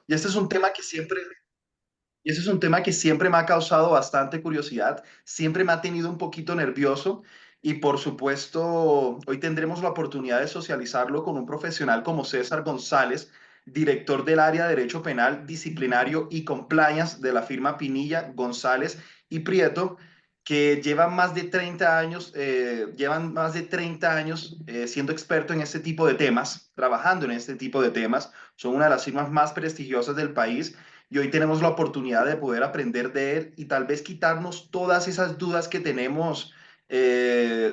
Y este es un tema que siempre me ha causado bastante curiosidad, siempre me ha tenido un poquito nervioso y por supuesto hoy tendremos la oportunidad de socializarlo con un profesional como César González, director del área de Derecho Penal, Disciplinario y Compliance de la firma Pinilla, González y Prieto, que llevan más de 30 años siendo experto en este tipo de temas, trabajando en este tipo de temas. Son una de las firmas más prestigiosas del país y hoy tenemos la oportunidad de poder aprender de él y tal vez quitarnos todas esas dudas que tenemos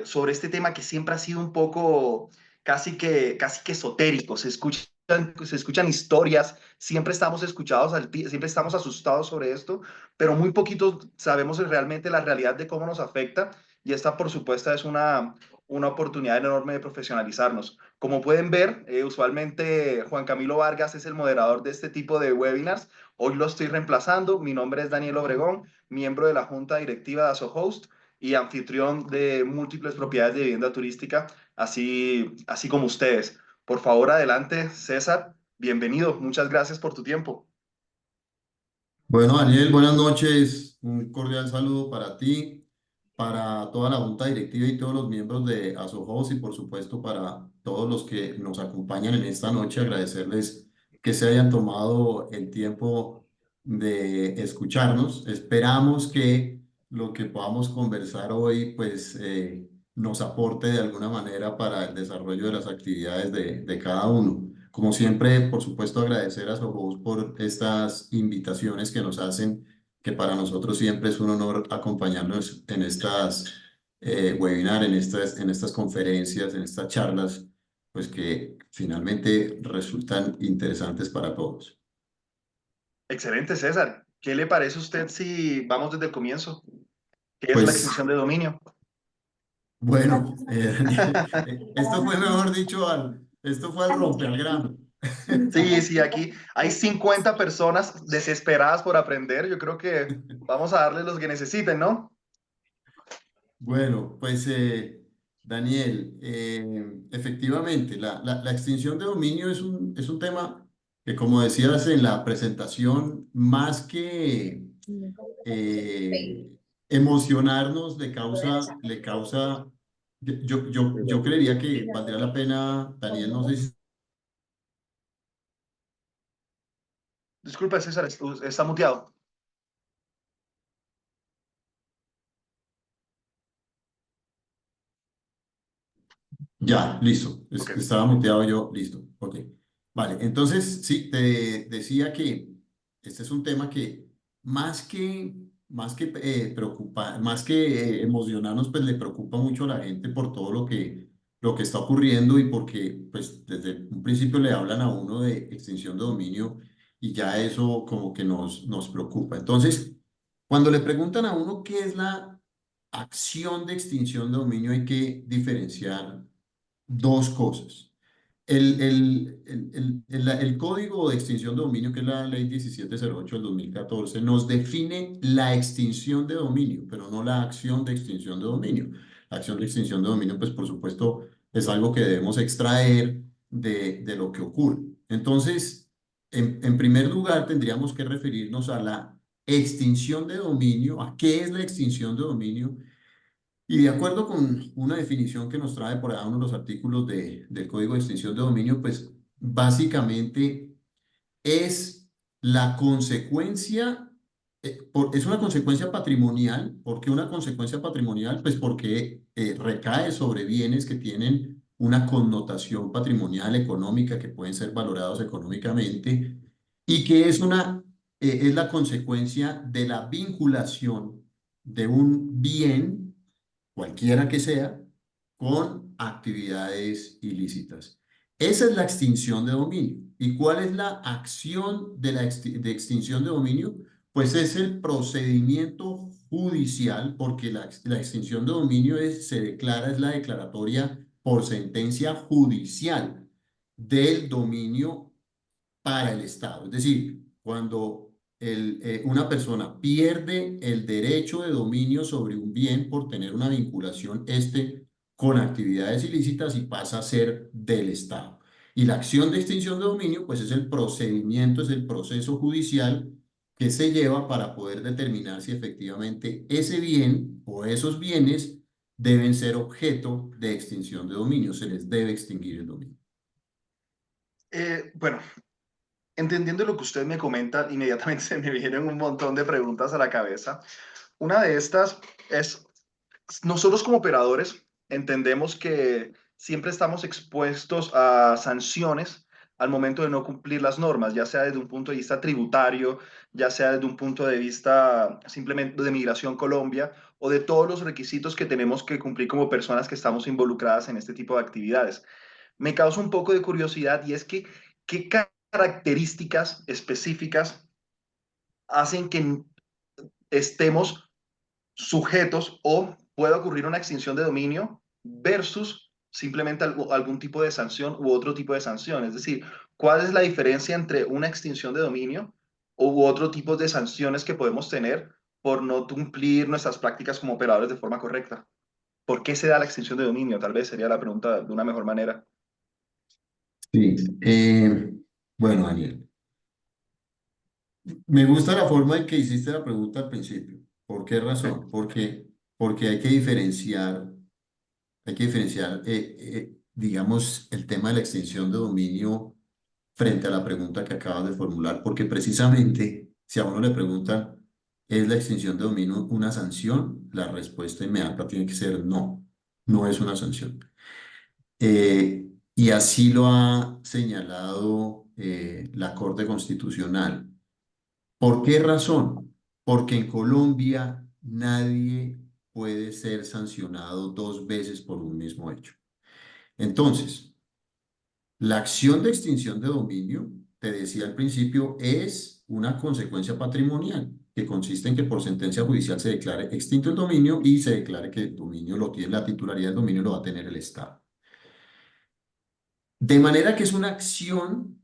sobre este tema que siempre ha sido un poco casi que esotérico. Se escuchan historias, siempre estamos asustados sobre esto, pero muy poquitos sabemos realmente la realidad de cómo nos afecta y esta, por supuesto, es una oportunidad enorme de profesionalizarnos. Como pueden ver, usualmente Juan Camilo Vargas es el moderador de este tipo de webinars. Hoy lo estoy reemplazando. Mi nombre es Daniel Obregón, miembro de la Junta Directiva de AsoHost y anfitrión de múltiples propiedades de vivienda turística, así como ustedes. Por favor, adelante, César. Bienvenido. Muchas gracias por tu tiempo. Bueno, Daniel, buenas noches. Un cordial saludo para ti, para toda la junta directiva y todos los miembros de AsoHost y por supuesto para todos los que nos acompañan en esta noche. Agradecerles que se hayan tomado el tiempo de escucharnos. Esperamos que lo que podamos conversar hoy pues nos aporte de alguna manera para el desarrollo de las actividades de cada uno. Como siempre, por supuesto, agradecer a Sojous por estas invitaciones que nos hacen, que para nosotros siempre es un honor acompañarnos en estas webinars, en estas conferencias, en estas charlas, pues que finalmente resultan interesantes para todos. Excelente, César. ¿Qué le parece a usted si vamos desde el comienzo? ¿Qué es la Pues extinción de dominio? bueno, Daniel, esto fue mejor dicho, esto fue al rompe al grano. Sí, sí, aquí hay 50 personas desesperadas por aprender. Yo creo que vamos a darles los que necesiten, ¿no? Bueno, pues Daniel, efectivamente, la extinción de dominio es un tema que, como decías en la presentación, más que eh, emocionarnos, le causa, yo creería que valdría la pena, Daniel, no sé si... Disculpe, César, está muteado. Ya, listo, Ok. estaba muteado yo, listo, ok. Vale, entonces sí, te decía que este es un tema que más que emocionarnos, pues le preocupa mucho a la gente por todo lo que está ocurriendo y porque pues desde un principio le hablan a uno de extinción de dominio y ya eso como que nos preocupa. Entonces, cuando le preguntan a uno qué es la acción de extinción de dominio, hay que diferenciar dos cosas. El Código de Extinción de Dominio, que es la Ley 1708 del 2014, nos define la extinción de dominio, pero no la acción de extinción de dominio. La acción de extinción de dominio, pues por supuesto, es algo que debemos extraer de lo que ocurre. Entonces, en primer lugar, tendríamos que referirnos a la extinción de dominio, a qué es la extinción de dominio y de acuerdo con una definición que nos trae por ahí uno de los artículos del Código de Extinción de Dominio, pues básicamente es la consecuencia, es una consecuencia patrimonial. ¿Por qué una consecuencia patrimonial? Pues porque recae sobre bienes que tienen una connotación patrimonial económica, que pueden ser valorados económicamente, y que es la consecuencia de la vinculación de un bien cualquiera que sea, con actividades ilícitas. Esa es la extinción de dominio. ¿Y cuál es la acción de extinción de dominio? Pues es el procedimiento judicial, porque la extinción de dominio es la declaratoria por sentencia judicial del dominio para el Estado. Es decir, cuando una persona pierde el derecho de dominio sobre un bien por tener una vinculación con actividades ilícitas y pasa a ser del Estado. Y la acción de extinción de dominio, pues es el procedimiento, es el proceso judicial que se lleva para poder determinar si efectivamente ese bien o esos bienes deben ser objeto de extinción de dominio, se les debe extinguir el dominio. Bueno, entendiendo lo que usted me comenta, inmediatamente se me vienen un montón de preguntas a la cabeza. Una de estas es, nosotros como operadores entendemos que siempre estamos expuestos a sanciones al momento de no cumplir las normas, ya sea desde un punto de vista tributario, ya sea desde un punto de vista simplemente de Migración Colombia o de todos los requisitos que tenemos que cumplir como personas que estamos involucradas en este tipo de actividades. Me causa un poco de curiosidad y es que, ¿qué características específicas hacen que estemos sujetos o puede ocurrir una extinción de dominio versus simplemente algún tipo de sanción u otro tipo de sanción? Es decir, ¿cuál es la diferencia entre una extinción de dominio u otro tipo de sanciones que podemos tener por no cumplir nuestras prácticas como operadores de forma correcta? ¿Por qué se da la extinción de dominio? Tal vez sería la pregunta de una mejor manera. Sí, bueno, Daniel, me gusta la forma en que hiciste la pregunta al principio. ¿Por qué razón? Sí. Porque hay que diferenciar, digamos, el tema de la extinción de dominio frente a la pregunta que acabas de formular, porque precisamente si a uno le preguntan, ¿es la extinción de dominio una sanción? La respuesta inmediata tiene que ser no, no es una sanción. Y así lo ha señalado la Corte Constitucional. ¿Por qué razón? Porque en Colombia nadie puede ser sancionado dos veces por un mismo hecho. Entonces, la acción de extinción de dominio, te decía al principio, es una consecuencia patrimonial que consiste en que por sentencia judicial se declare extinto el dominio y se declare que el dominio lo tiene, la titularidad del dominio lo va a tener el Estado. De manera que es una acción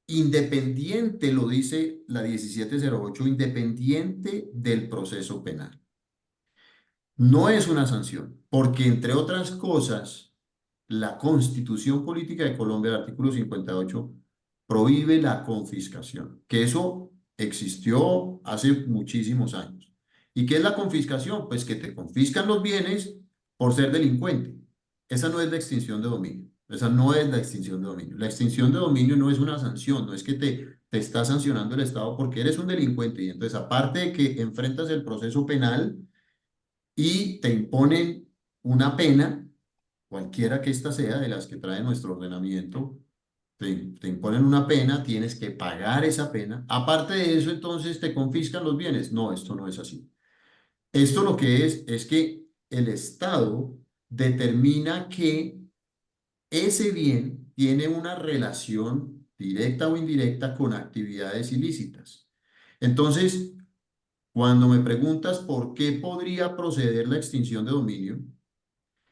independiente, lo dice la 1708, independiente del proceso penal. No es una sanción, porque entre otras cosas, la Constitución Política de Colombia, el artículo 58, prohíbe la confiscación, que eso existió hace muchísimos años. ¿Y qué es la confiscación? Pues que te confiscan los bienes por ser delincuente. Esa no es la extinción de dominio. Esa no es la extinción de dominio. La extinción de dominio no es una sanción, no es que te está sancionando el Estado porque eres un delincuente. Y entonces, aparte de que enfrentas el proceso penal, y te imponen una pena, cualquiera que ésta sea de las que trae nuestro ordenamiento, te imponen una pena, tienes que pagar esa pena. Aparte de eso, entonces te confiscan los bienes. No, esto no es así. Esto lo que es que el Estado determina que ese bien tiene una relación directa o indirecta con actividades ilícitas. Entonces, cuando me preguntas por qué podría proceder la extinción de dominio,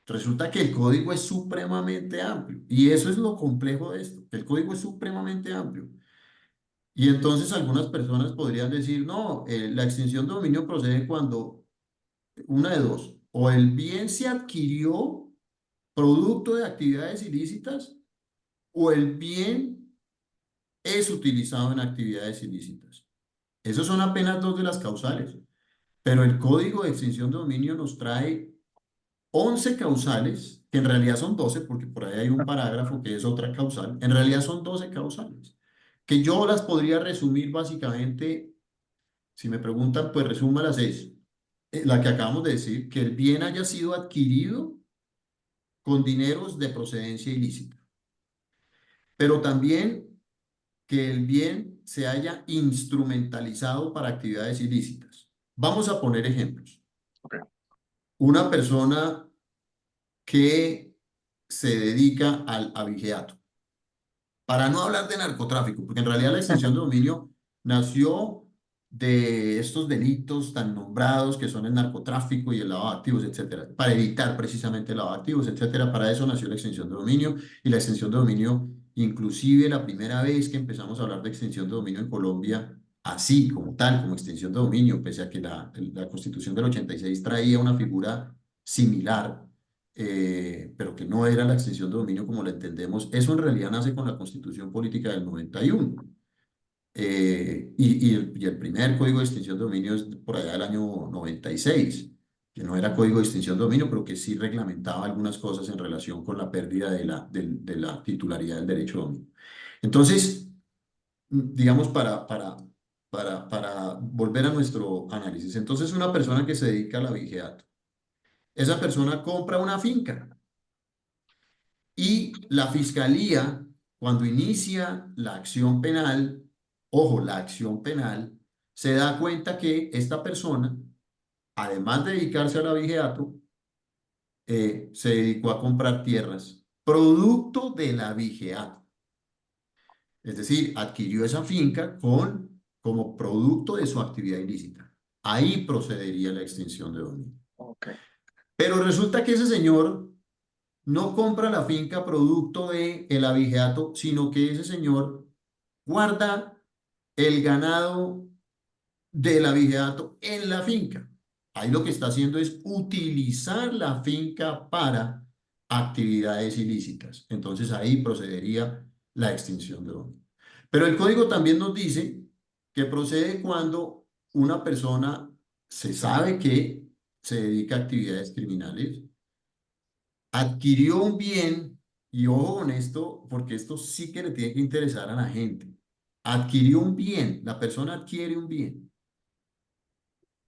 resulta que el código es supremamente amplio y eso es lo complejo de esto, que el código es supremamente amplio. Y entonces algunas personas podrían decir, no, la extinción de dominio procede cuando una de dos, o el bien se adquirió producto de actividades ilícitas o el bien es utilizado en actividades ilícitas. Esos son apenas dos de las causales, pero el código de extinción de dominio nos trae 11 causales, que en realidad son 12 porque por ahí hay un parágrafo que es otra causal, en realidad son 12 causales, que yo las podría resumir básicamente, si me preguntan, pues resúmalas es la que acabamos de decir, que el bien haya sido adquirido con dineros de procedencia ilícita, pero también que el bien se haya instrumentalizado para actividades ilícitas. Vamos a poner ejemplos. Okay. Una persona que se dedica al abigeato. Para no hablar de narcotráfico, porque en realidad la extinción de dominio nació de estos delitos tan nombrados que son el narcotráfico y el lavado de activos, etcétera, para evitar precisamente el lavado de activos, etcétera. Para eso nació la extinción de dominio y la extinción de dominio, inclusive la primera vez que empezamos a hablar de extinción de dominio en Colombia, así como tal, como extinción de dominio, pese a que la Constitución del 86 traía una figura similar, pero que no era la extinción de dominio como la entendemos. Eso en realidad nace con la Constitución Política del 91. Y el primer código de extinción de dominio es por allá del año 96, que no era código de extinción de dominio, pero que sí reglamentaba algunas cosas en relación con la pérdida de la titularidad del derecho de dominio. Entonces, digamos, para volver a nuestro análisis, entonces una persona que se dedica a la vigilancia, esa persona compra una finca y la fiscalía, cuando inicia la acción penal, ojo, la acción penal, se da cuenta que esta persona, además de dedicarse a la vigilato, se dedicó a comprar tierras, producto de la vigilato. Es decir, adquirió esa finca como producto de su actividad ilícita. Ahí procedería la extinción de dominio. Ok. Pero resulta que ese señor no compra la finca producto de el abigeato, sino que ese señor guarda el ganado del abigeato en la finca. Ahí lo que está haciendo es utilizar la finca para actividades ilícitas. Entonces ahí procedería la extinción de dominio. Pero el código también nos dice que procede cuando una persona se sabe que se dedica a actividades criminales, adquirió un bien, y ojo con esto, porque esto sí que le tiene que interesar a la gente. Adquirió un bien, la persona adquiere un bien,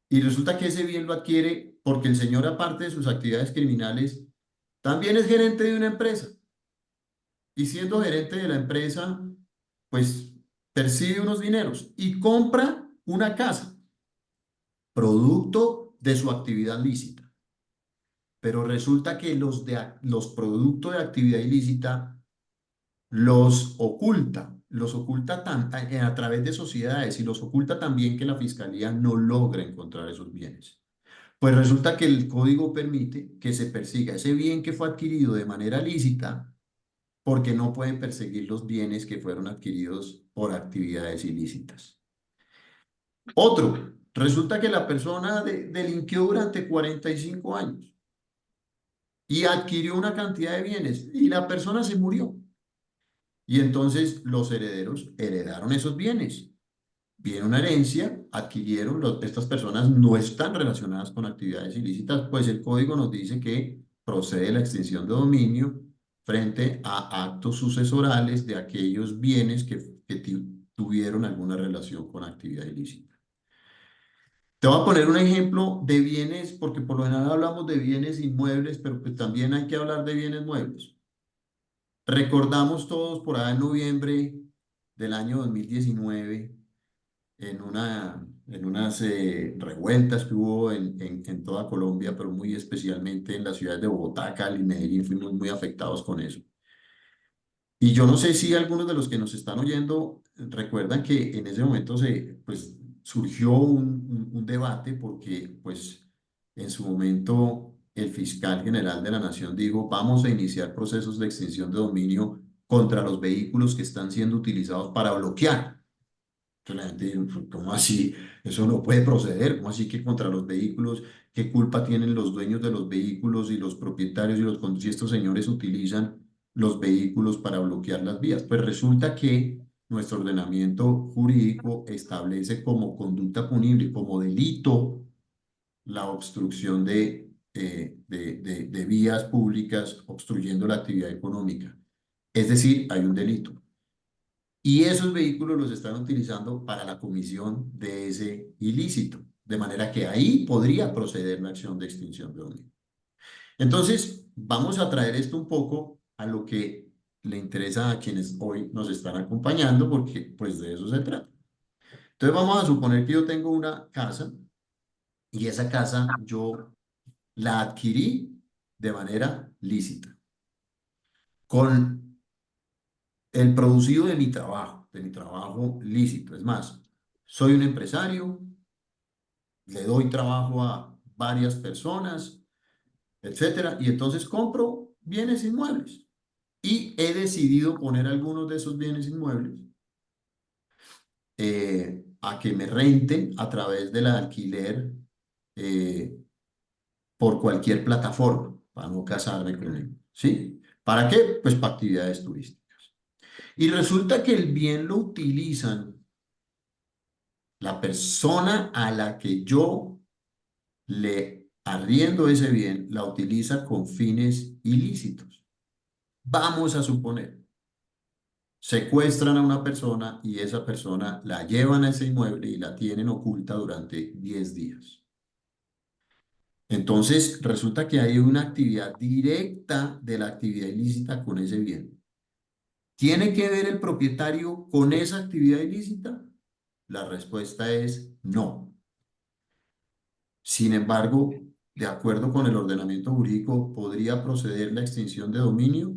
y resulta que ese bien lo adquiere porque el señor, aparte de sus actividades criminales, también es gerente de una empresa. Y siendo gerente de la empresa, pues percibe unos dineros y compra una casa, producto de su actividad lícita. Pero resulta que los productos de actividad ilícita los oculta a través de sociedades y los oculta también que la fiscalía no logra encontrar esos bienes. Pues resulta que el código permite que se persiga ese bien que fue adquirido de manera lícita porque no pueden perseguir los bienes que fueron adquiridos por actividades ilícitas. Otro, resulta que la persona delinquió durante 45 años y adquirió una cantidad de bienes y la persona se murió. Y entonces los herederos heredaron esos bienes. Viene una herencia, adquirieron, estas personas no están relacionadas con actividades ilícitas, pues el código nos dice que procede la extinción de dominio frente a actos sucesorales de aquellos bienes que tuvieron alguna relación con actividad ilícita. Te voy a poner un ejemplo de bienes, porque por lo general hablamos de bienes inmuebles, pero pues también hay que hablar de bienes muebles. Recordamos todos por ahí en noviembre del año 2019 en unas revueltas que hubo en toda Colombia, pero muy especialmente en las ciudades de Bogotá, Cali, Medellín, fuimos muy afectados con eso. Y yo no sé si algunos de los que nos están oyendo recuerdan que en ese momento pues, surgió un debate porque pues, en su momento el fiscal general de la Nación dijo, vamos a iniciar procesos de extinción de dominio contra los vehículos que están siendo utilizados para bloquear. Entonces la gente dijo, "Pues, ¿cómo así? Eso no puede proceder. ¿Cómo así que contra los vehículos? ¿Qué culpa tienen los dueños de los vehículos y los propietarios y si estos señores utilizan los vehículos para bloquear las vías? Pues resulta que nuestro ordenamiento jurídico establece como conducta punible, como delito, la obstrucción de vías públicas, obstruyendo la actividad económica. Es decir, hay un delito. Y esos vehículos los están utilizando para la comisión de ese ilícito, de manera que ahí podría proceder la acción de extinción de dominio. Entonces, vamos a traer esto un poco a lo que le interesa a quienes hoy nos están acompañando, porque pues de eso se trata. Entonces, vamos a suponer que yo tengo una casa y esa casa yo la adquirí de manera lícita, con el producido de mi trabajo lícito. Es más, soy un empresario, le doy trabajo a varias personas, etcétera, y entonces compro bienes inmuebles y he decidido poner algunos de esos bienes inmuebles a que me renten a través del alquiler eh, por cualquier plataforma. para no casarme con él, ¿sí? ¿Para qué? Pues para actividades turísticas. Y resulta que el bien lo utilizan la persona a la que yo le arriendo ese bien, la utiliza con fines ilícitos. Vamos a suponer, secuestran a una persona y esa persona la llevan a ese inmueble y la tienen oculta durante 10 días. Entonces, resulta que hay una actividad directa de la actividad ilícita con ese bien. ¿Tiene que ver el propietario con esa actividad ilícita? La respuesta es no. Sin embargo, de acuerdo con el ordenamiento jurídico, ¿podría proceder la extinción de dominio?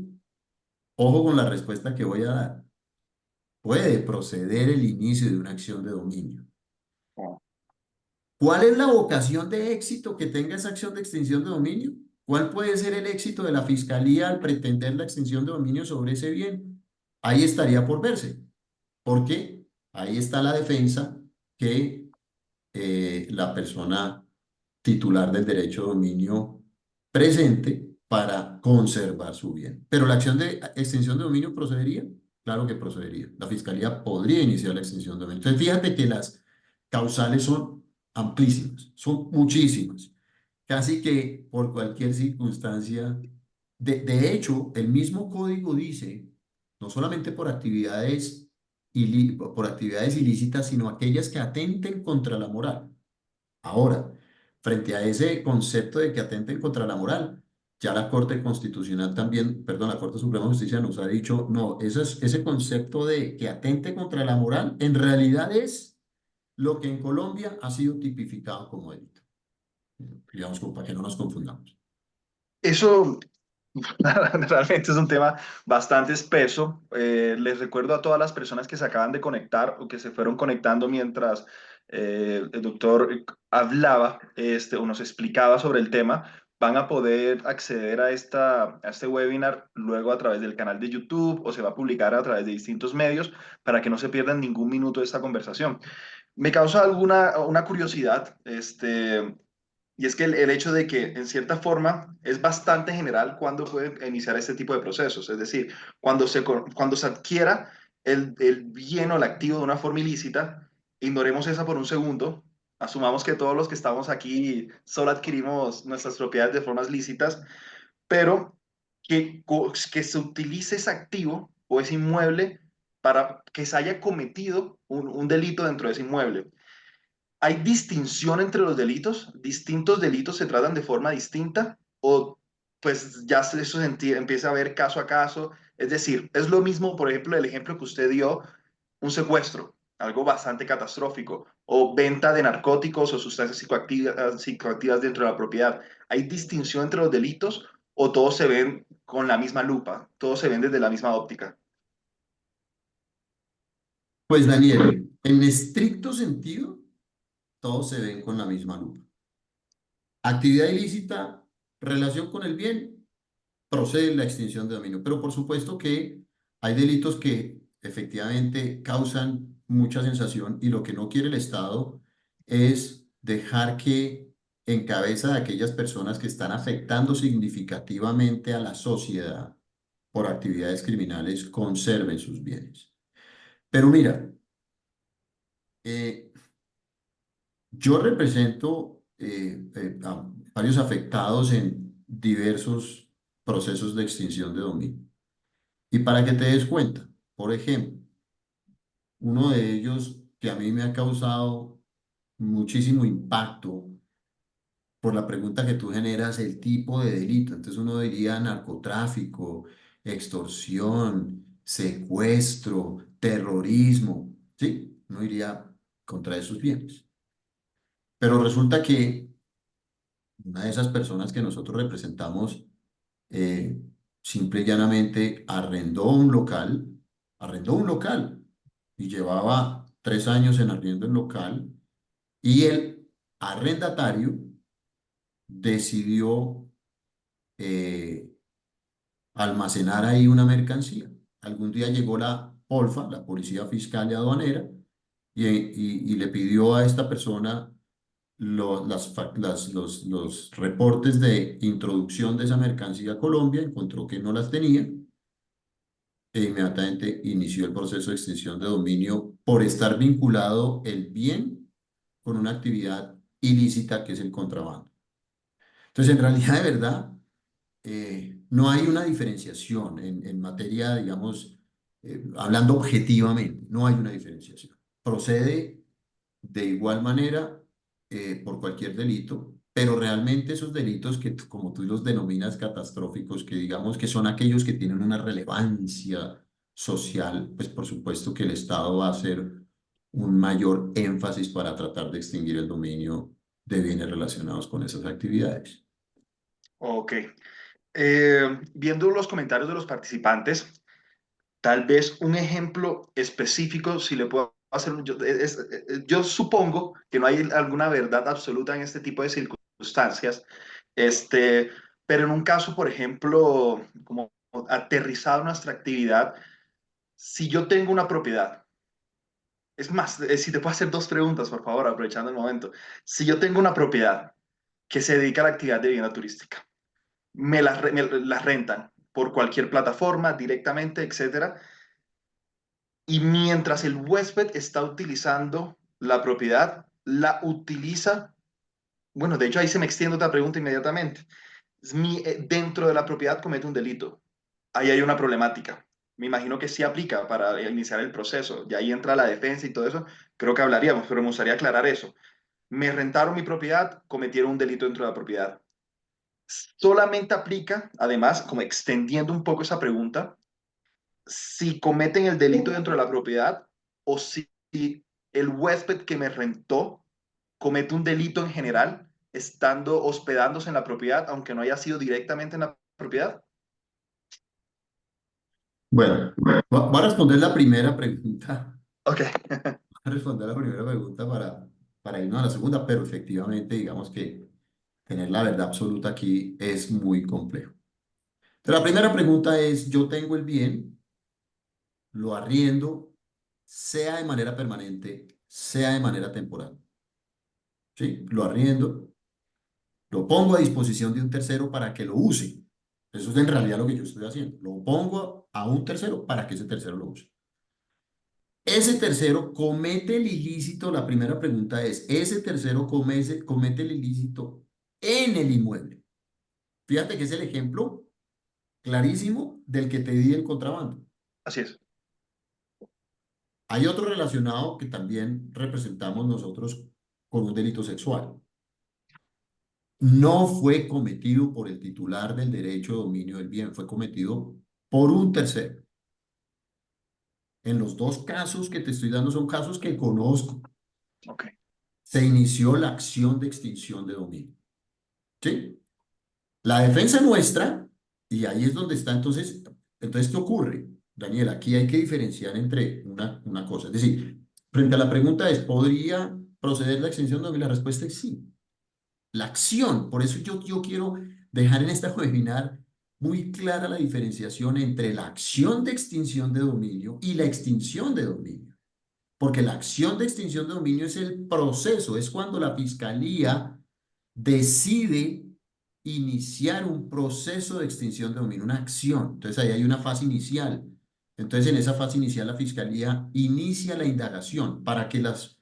Ojo con la respuesta que voy a dar. Puede proceder el inicio de una acción de dominio. ¿Cuál es la vocación de éxito que tenga esa acción de extinción de dominio? ¿Cuál puede ser el éxito de la fiscalía al pretender la extinción de dominio sobre ese bien? Ahí estaría por verse, porque ahí está la defensa que la persona titular del derecho de dominio presente para conservar su bien. Pero la acción de extinción de dominio procedería, claro que procedería. La fiscalía podría iniciar la extinción de dominio. Entonces, fíjate que las causales son amplísimas, son muchísimas. Casi que por cualquier circunstancia. De hecho, el mismo código dice, no solamente por actividades ilícitas, sino aquellas que atenten contra la moral. Ahora, frente a ese concepto de que atenten contra la moral, ya la Corte Constitucional también, perdón, la Corte Suprema de Justicia nos ha dicho, no, ese concepto de que atente contra la moral en realidad es lo que en Colombia ha sido tipificado como delito. Digamos, como para que no nos confundamos. Eso realmente es un tema bastante espeso. Les recuerdo a todas las personas que se acaban de conectar o que se fueron conectando mientras el doctor hablaba o nos explicaba sobre el tema. Van a poder acceder a este webinar luego a través del canal de YouTube o se va a publicar a través de distintos medios para que no se pierdan ningún minuto de esta conversación. Me causa una curiosidad, y es que el hecho de que, en cierta forma, es bastante general cuando puede iniciar este tipo de procesos. Es decir, cuando se adquiera el bien o el activo de una forma ilícita, ignoremos esa por un segundo. Asumamos que todos los que estamos aquí solo adquirimos nuestras propiedades de formas lícitas, pero que se utilice ese activo o ese inmueble para que se haya cometido un delito dentro de ese inmueble. ¿Hay distinción entre los delitos? ¿Distintos delitos se tratan de forma distinta? ¿O pues ya eso se empieza a ver caso a caso? Es decir, es lo mismo, por ejemplo, el ejemplo que usted dio, un secuestro, algo bastante catastrófico, o venta de narcóticos o sustancias psicoactivas dentro de la propiedad. ¿Hay distinción entre los delitos o todos se ven con la misma lupa? ¿Todos se ven desde la misma óptica? Pues Daniel, en estricto sentido, todos se ven con la misma lupa. Actividad ilícita, relación con el bien, procede la extinción de dominio. Pero por supuesto que hay delitos que efectivamente causan mucha sensación y lo que no quiere el Estado es dejar que en cabeza de aquellas personas que están afectando significativamente a la sociedad por actividades criminales conserven sus bienes. Pero mira, eh, yo represento a varios afectados en diversos procesos de extinción de dominio. Y para que te des cuenta, por ejemplo, uno de ellos que a mí me ha causado muchísimo impacto por la pregunta que tú generas, el tipo de delito. Entonces uno diría narcotráfico, extorsión, secuestro, terrorismo, ¿sí? Uno iría contra esos bienes. Pero resulta que una de esas personas que nosotros representamos eh, simple y llanamente arrendó un local y llevaba 3 años en arriendo el local y el arrendatario decidió eh, almacenar ahí una mercancía. Algún día llegó la POLFA, la Policía Fiscal y Aduanera, y le pidió a esta persona los reportes de introducción de esa mercancía a Colombia, encontró que no las tenía e inmediatamente inició el proceso de extinción de dominio por estar vinculado el bien con una actividad ilícita que es el contrabando. Entonces, en realidad, de verdad, no hay una diferenciación en materia, digamos, hablando objetivamente, no hay una diferenciación. Procede de igual manera por cualquier delito, pero realmente esos delitos que, como tú los denominas catastróficos, que digamos que son aquellos que tienen una relevancia social, pues por supuesto que el Estado va a hacer un mayor énfasis para tratar de extinguir el dominio de bienes relacionados con esas actividades. Ok. Viendo los comentarios de los participantes, tal vez un ejemplo específico, si le puedo hacer, yo supongo que no hay alguna verdad absoluta en este tipo de circunstancias, este, pero en un caso, por ejemplo, como aterrizado nuestra actividad, si yo tengo una propiedad, es más, si te puedo hacer dos preguntas, por favor, aprovechando el momento. Si yo tengo una propiedad que se dedica a la actividad de vivienda turística, me las rentan por cualquier plataforma, directamente, etcétera. Y mientras el huésped está utilizando la propiedad, la utiliza, bueno, de hecho ahí se me extiende otra pregunta inmediatamente. Dentro de la propiedad comete un delito. Ahí hay una problemática. Me imagino que sí aplica para iniciar el proceso. Y ahí entra la defensa y todo eso. Creo que hablaríamos, pero me gustaría aclarar eso. Me rentaron mi propiedad, cometieron un delito dentro de la propiedad. Solamente aplica, además, como extendiendo un poco esa pregunta, si cometen el delito dentro de la propiedad o si el huésped que me rentó comete un delito en general estando hospedándose en la propiedad, aunque no haya sido directamente en la propiedad. Bueno, voy a responder la primera pregunta. Ok, Voy a responder la primera pregunta para irnos a la segunda, pero efectivamente, digamos que tener la verdad absoluta aquí es muy complejo. Pero la primera pregunta es, yo tengo el bien, lo arriendo, sea de manera permanente, sea de manera temporal. ¿Sí? Lo arriendo, lo pongo a disposición de un tercero para que lo use. Eso es en realidad lo que yo estoy haciendo. Lo pongo a un tercero para que ese tercero lo use. Ese tercero comete el ilícito, la primera pregunta es, ¿ese tercero comete el ilícito en el inmueble? Fíjate que es el ejemplo clarísimo del que te di el contrabando. así es. Hay otro relacionado que también representamos nosotros con un delito sexual. No fue cometido por el titular del derecho de dominio del bien, fue cometido por un tercero. En los dos casos que te estoy dando son casos que conozco. Ok, Se inició la acción de extinción de dominio. ¿Sí? La defensa nuestra, y ahí es donde está entonces, ¿qué ocurre? Daniel, aquí hay que diferenciar entre una cosa. Es decir, frente a la pregunta es, ¿podría proceder la extinción de dominio? La respuesta es sí. La acción, por eso yo quiero dejar en esta webinar muy clara la diferenciación entre la acción de extinción de dominio y la extinción de dominio. Porque la acción de extinción de dominio es el proceso, es cuando la fiscalía decide iniciar un proceso de extinción de dominio, una acción. Entonces ahí hay una fase inicial. Entonces en esa fase inicial la fiscalía inicia la indagación para que las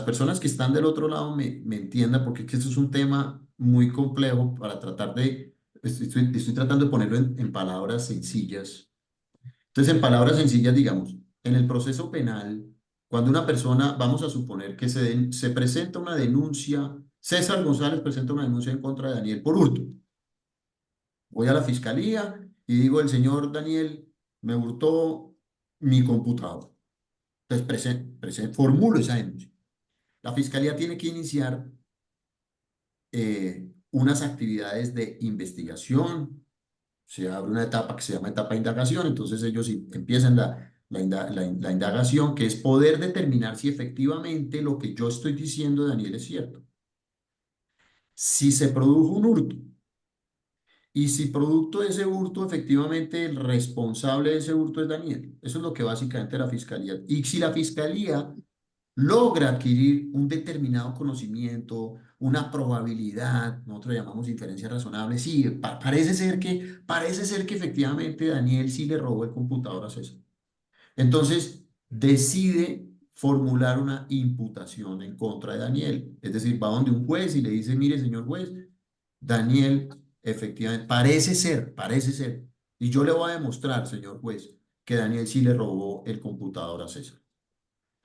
personas que están del otro lado me entiendan, porque es que esto es un tema muy complejo para tratar de, estoy tratando de ponerlo en palabras sencillas. Entonces, en palabras sencillas, digamos, en el proceso penal, cuando una persona, vamos a suponer que se presenta una denuncia, César González presenta una denuncia en contra de Daniel por hurto. Voy a la fiscalía y digo, el señor Daniel me hurtó mi computador. Entonces, formulo esa denuncia. La fiscalía tiene que iniciar unas actividades de investigación. Se abre una etapa que se llama etapa de indagación, entonces ellos empiezan la indagación, que es poder determinar si efectivamente lo que yo estoy diciendo, Daniel, es cierto. Si se produjo un hurto y si producto de ese hurto, efectivamente el responsable de ese hurto es Daniel. Eso es lo que básicamente la fiscalía. Y si la fiscalía logra adquirir un determinado conocimiento, una probabilidad, nosotros llamamos inferencia razonable. Sí, parece ser que efectivamente Daniel sí le robó el computador a César. Entonces, decide formular una imputación en contra de Daniel. Es decir, va donde un juez y le dice, mire, señor juez, Daniel, efectivamente, parece ser, y yo le voy a demostrar, señor juez, que Daniel sí le robó el computador a César.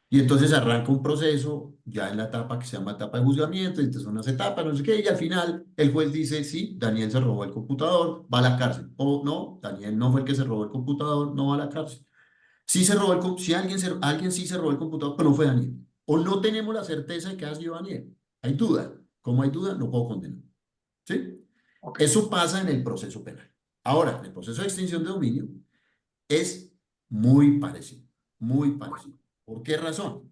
Y entonces arranca un proceso ya en la etapa que se llama etapa de juzgamiento, y entonces son unas etapas, no sé qué, y al final el juez dice, sí, Daniel se robó el computador, va a la cárcel. O no, Daniel no fue el que se robó el computador, no va a la cárcel. Sí se robó si alguien sí se robó el computador, pero no fue Daniel. O no tenemos la certeza de que ha sido Daniel. Hay duda. Como hay duda, no puedo condenar. ¿Sí? Ok. Eso pasa en el proceso penal. Ahora, el proceso de extinción de dominio es muy parecido, muy parecido. ¿Por qué razón?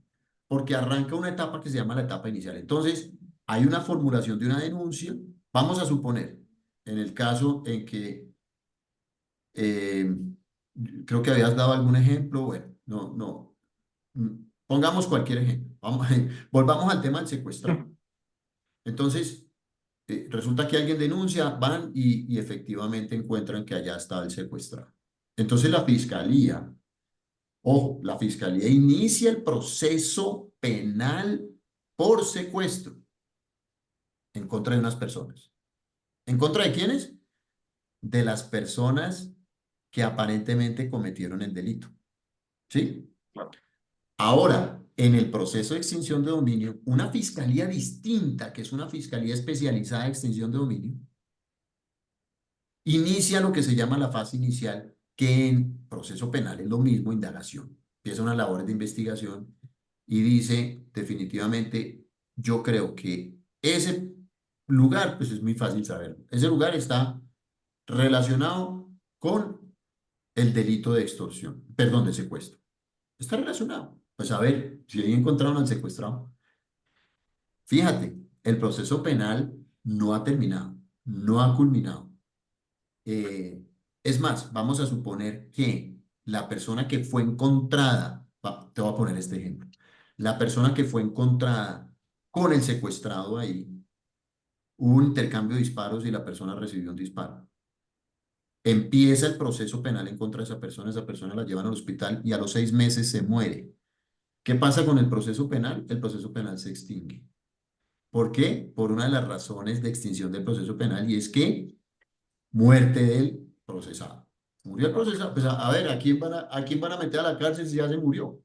Porque arranca una etapa que se llama la etapa inicial. Entonces, hay una formulación de una denuncia. Vamos a suponer, en el caso en que eh, creo que habías dado algún ejemplo, bueno, no. Pongamos cualquier ejemplo. Volvamos al tema del secuestrado. Entonces, resulta que alguien denuncia, van y efectivamente encuentran que allá está el secuestrado. Entonces la fiscalía, ojo, la fiscalía inicia el proceso penal por secuestro en contra de unas personas. ¿En contra de quiénes? De las personas que aparentemente cometieron el delito. ¿Sí? Claro. Ahora, en el proceso de extinción de dominio, una fiscalía distinta, que es una fiscalía especializada de extinción de dominio, inicia lo que se llama la fase inicial, que en proceso penal es lo mismo, indagación. Empieza unas labores de investigación y dice definitivamente, yo creo que ese lugar, pues es muy fácil saberlo, ese lugar está relacionado con el delito de extorsión, perdón, de secuestro. Está relacionado. Pues a ver, si ahí encontraron al secuestrado. Fíjate, el proceso penal no ha terminado, no ha culminado. Eh, es más, vamos a suponer que la persona que fue encontrada, te voy a poner este ejemplo, la persona que fue encontrada con el secuestrado ahí, hubo un intercambio de disparos y la persona recibió un disparo. Empieza el proceso penal en contra de esa persona la llevan al hospital y a los 6 meses se muere. ¿Qué pasa con el proceso penal? El proceso penal se extingue. ¿Por qué? Por una de las razones de extinción del proceso penal y es que muerte del procesado. Murió el Ok. procesado. Pues a ver, ¿a quién van a meter a la cárcel si ya se murió?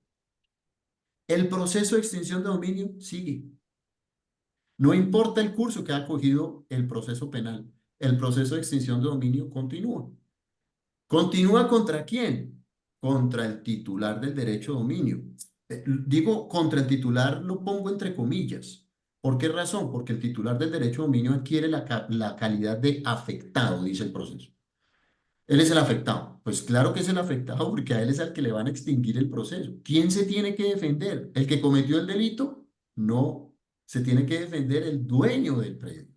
El proceso de extinción de dominio sigue. No importa el curso que ha cogido el proceso penal, el proceso de extinción de dominio continúa. ¿Continúa contra quién? Contra el titular del derecho de dominio. Digo contra el titular, lo pongo entre comillas. ¿Por qué razón? Porque el titular del derecho de dominio adquiere la calidad de afectado, dice el proceso. Él es el afectado. Pues claro que es el afectado porque a él es al que le van a extinguir el proceso. ¿Quién se tiene que defender? ¿El que cometió el delito? No, se tiene que defender el dueño del predio,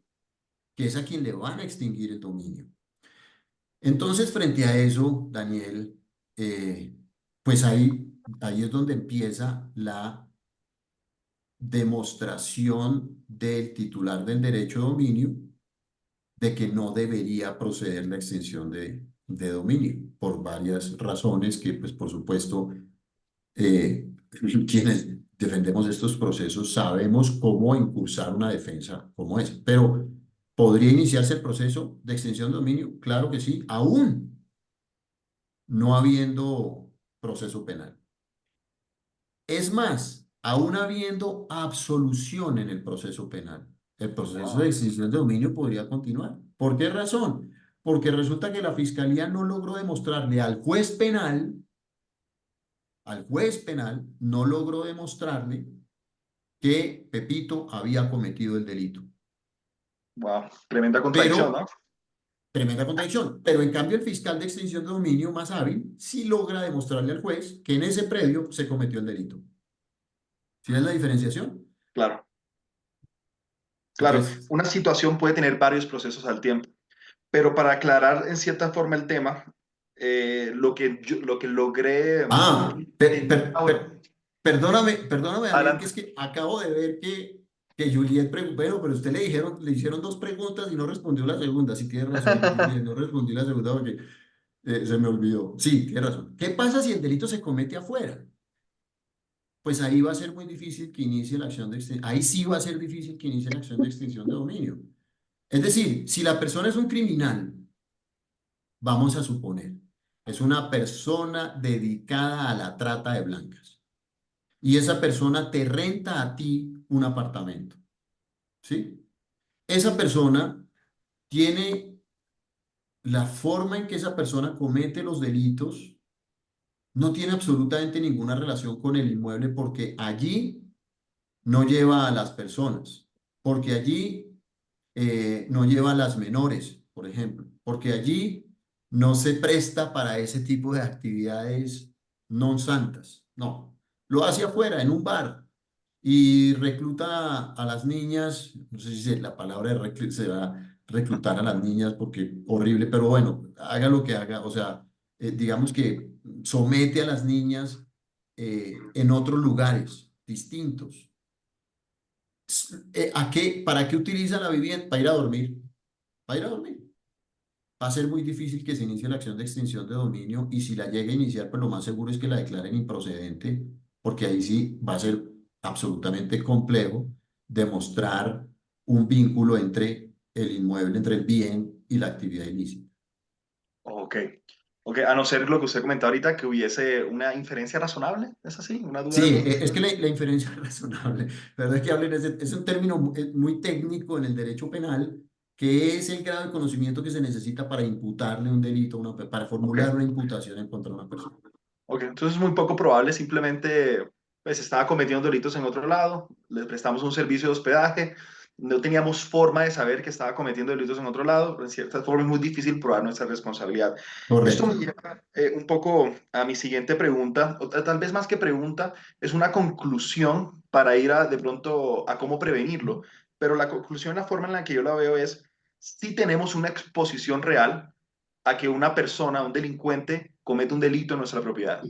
que es a quien le van a extinguir el dominio. Entonces, frente a eso, Daniel, eh, pues ahí es donde empieza la demostración del titular del derecho de dominio de que no debería proceder la extinción de dominio por varias razones que, pues, por supuesto, eh, quienes defendemos estos procesos sabemos cómo impulsar una defensa como esa. Pero, ¿podría iniciarse el proceso de extinción de dominio? Claro que sí, aún no habiendo proceso penal. Es más, aún habiendo absolución en el proceso penal, el proceso de Wow. extinción de dominio podría continuar. ¿Por qué razón? Porque resulta que la fiscalía no logró demostrarle al juez penal, no logró demostrarle que Pepito había cometido el delito. Wow. Tremenda contradicción, Pero, ¿no? tremenda contradicción, pero en cambio el fiscal de extinción de dominio más hábil sí logra demostrarle al juez que en ese predio se cometió el delito. ¿Sí ves la diferenciación? Claro. Claro, Entonces, una situación puede tener varios procesos al tiempo, pero para aclarar en cierta forma el tema, lo que logré ah, entender. Ah, bueno. Perdóname, Daniel, que Adelante. es que acabo de ver que Juliet preguntó, bueno, pero usted le hicieron dos preguntas y no respondió la segunda. Sí, tiene razón, Juliet, no respondí la segunda porque se me olvidó. Sí, tiene razón. ¿Qué pasa si el delito se comete afuera? Pues ahí va a ser muy difícil que inicie la acción de extinción. Ahí sí va a ser difícil que inicie la acción de extinción de dominio. Es decir, si la persona es un criminal, vamos a suponer, es una persona dedicada a la trata de blancas y esa persona te renta a ti un apartamento, ¿sí? Esa persona tiene la forma en que esa persona comete los delitos, no tiene absolutamente ninguna relación con el inmueble porque allí no lleva a las personas, porque allí no lleva a las menores, por ejemplo, porque allí no se presta para ese tipo de actividades non santas, no, lo hace afuera, en un bar, y recluta a las niñas, no sé si la palabra de será reclutar a las niñas porque horrible, pero bueno, haga lo que haga, o sea, digamos que somete a las niñas en otros lugares distintos. ¿Para qué utiliza la vivienda? Para ir a dormir. Para ir a dormir. Va a ser muy difícil que se inicie la acción de extinción de dominio y si la llega a iniciar, pues lo más seguro es que la declaren improcedente, porque ahí sí va a ser absolutamente complejo demostrar un vínculo entre el inmueble, entre el bien y la actividad ilícita. Ok. Ok, a no ser lo que usted comentaba ahorita, que hubiese una inferencia razonable, ¿es así? ¿Una duda Sí, de es que la inferencia es razonable. La verdad es que hablen es un término muy técnico en el derecho penal, que es el grado de conocimiento que se necesita para imputarle un delito, para Ok, formular una imputación en contra de una persona. ok. Entonces es muy poco probable, simplemente pues estaba cometiendo delitos en otro lado, le prestamos un servicio de hospedaje, no teníamos forma de saber que estaba cometiendo delitos en otro lado, en cierta forma es muy difícil probar nuestra responsabilidad. Esto Correcto. me lleva un poco a mi siguiente pregunta, o tal vez más que pregunta, es una conclusión para ir de pronto a cómo prevenirlo, pero la conclusión, la forma en la que yo la veo es, si tenemos una exposición real a que una persona, un delincuente, cometa un delito en nuestra propiedad.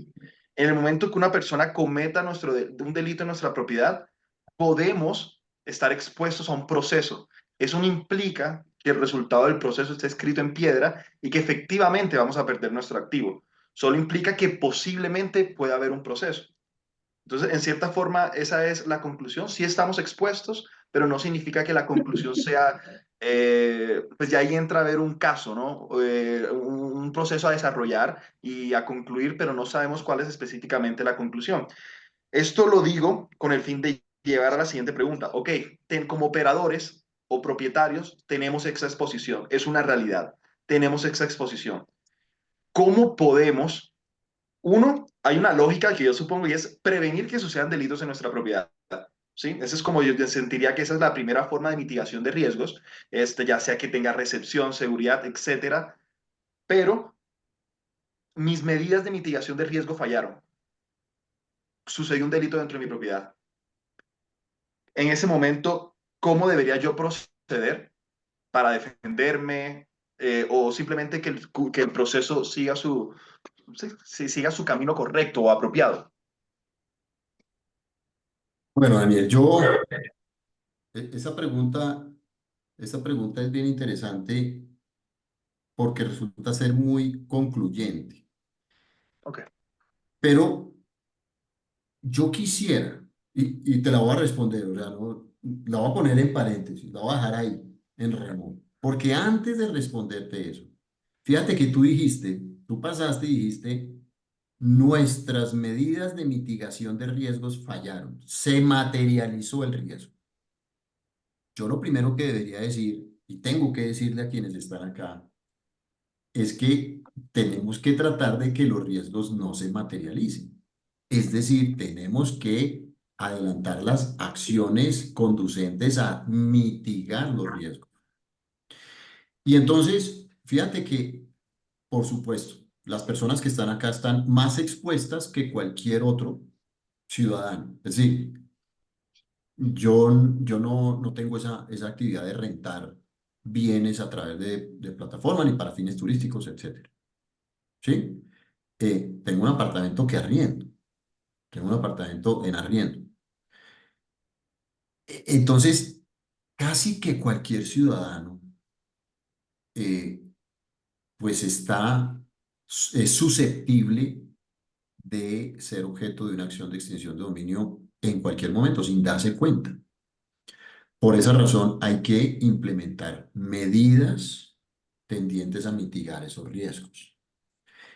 En el momento que una persona cometa un delito en nuestra propiedad, podemos estar expuestos a un proceso. Eso no implica que el resultado del proceso esté escrito en piedra y que efectivamente vamos a perder nuestro activo. Solo implica que posiblemente pueda haber un proceso. Entonces, en cierta forma, esa es la conclusión. Sí estamos expuestos, pero no significa que la conclusión sea, pues ya ahí entra a ver un caso, ¿no? Un proceso a desarrollar y a concluir, pero no sabemos cuál es específicamente la conclusión. Esto lo digo con el fin de llevar a la siguiente pregunta. Ok, como operadores o propietarios tenemos esa exposición, es una realidad, tenemos esa exposición. ¿Cómo podemos uno, hay una lógica que yo supongo y es prevenir que sucedan delitos en nuestra propiedad? ¿Sí? Esa es como yo sentiría que esa es la primera forma de mitigación de riesgos, ya sea que tenga recepción, seguridad, etcétera. Pero mis medidas de mitigación de riesgo fallaron. Sucedió un delito dentro de mi propiedad. En ese momento, ¿cómo debería yo proceder para defenderme o simplemente que el proceso siga siga su camino correcto o apropiado? Bueno, Daniel, esa pregunta es bien interesante porque resulta ser muy concluyente. Ok. Pero yo quisiera, y te la voy a responder, o sea, la voy a poner en paréntesis, la voy a dejar ahí, en remojo. Porque antes de responderte eso, fíjate que tú pasaste y dijiste, nuestras medidas de mitigación de riesgos fallaron, se materializó el riesgo. Yo lo primero que debería decir, y tengo que decirle a quienes están acá, es que tenemos que tratar de que los riesgos no se materialicen. Es decir, tenemos que adelantar las acciones conducentes a mitigar los riesgos. Y entonces, fíjate que, por supuesto, las personas que están acá están más expuestas que cualquier otro ciudadano. Es decir, yo no tengo esa actividad de rentar bienes a través de plataformas ni para fines turísticos, etcétera. ¿Sí? Tengo un apartamento que arriendo. tengo un apartamento en arriendo. Entonces, casi que cualquier ciudadano, eh, pues es susceptible de ser objeto de una acción de extinción de dominio en cualquier momento, sin darse cuenta. Por esa razón, hay que implementar medidas tendientes a mitigar esos riesgos.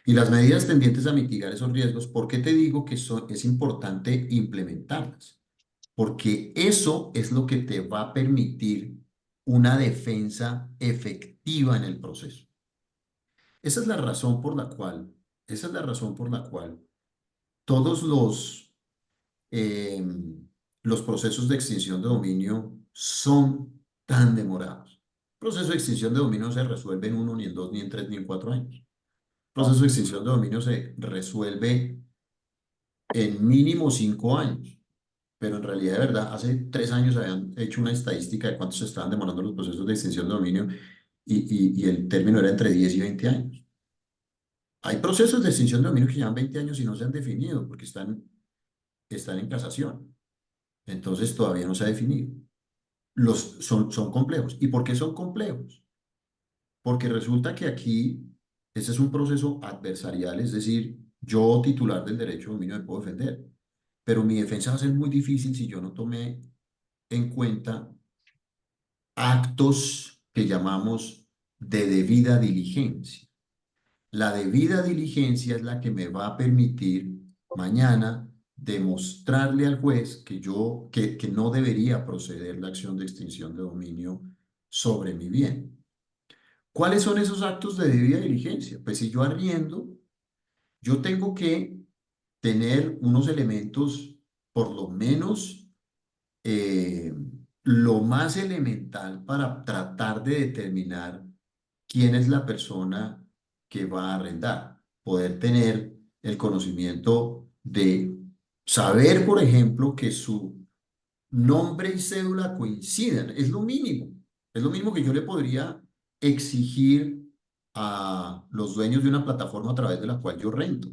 Y las medidas tendientes a mitigar esos riesgos, ¿por qué te digo que es importante implementarlas? Porque eso es lo que te va a permitir una defensa efectiva en el proceso. Esa es la razón por la cual, esa es la razón por la cual todos eh, los procesos de extinción de dominio son tan demorados. El proceso de extinción de dominio no se resuelve en uno, ni en dos, ni en tres, ni en 4 años. El proceso de extinción de dominio se resuelve en mínimo 5 años. Pero en realidad, de verdad, hace 3 años habían hecho una estadística de cuánto se estaban demorando los procesos de extinción de dominio y el término era entre 10 y 20 años. Hay procesos de extinción de dominio que llevan 20 años y no se han definido porque están en casación. Entonces todavía no se ha definido. Son complejos. ¿Y por qué son complejos? Porque resulta que aquí ese es un proceso adversarial, es decir, yo titular del derecho de dominio me puedo defender, pero mi defensa va a ser muy difícil si yo no tomé en cuenta actos que llamamos de debida diligencia. La debida diligencia es la que me va a permitir mañana demostrarle al juez que no debería proceder la acción de extinción de dominio sobre mi bien. ¿Cuáles son esos actos de debida diligencia? Pues si yo arriendo, yo tengo que tener unos elementos, por lo menos eh, lo más elemental para tratar de determinar quién es la persona que va a arrendar. Poder tener el conocimiento de saber, por ejemplo, que su nombre y cédula coincidan. Es lo mínimo. Es lo mínimo que yo le podría exigir a los dueños de una plataforma a través de la cual yo rento.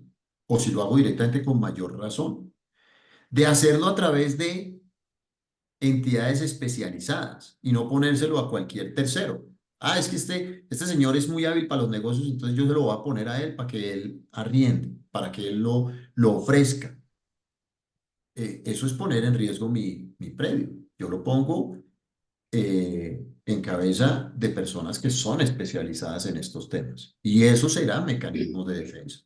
O si lo hago directamente con mayor razón. De hacerlo a través de entidades especializadas y no ponérselo a cualquier tercero. Ah, es que este señor es muy hábil para los negocios, entonces yo se lo voy a poner a él para que él arriende, para que él lo ofrezca. Eso es poner en riesgo mi predio. Yo lo pongo en cabeza de personas que son especializadas en estos temas. Y eso será mecanismos de defensa.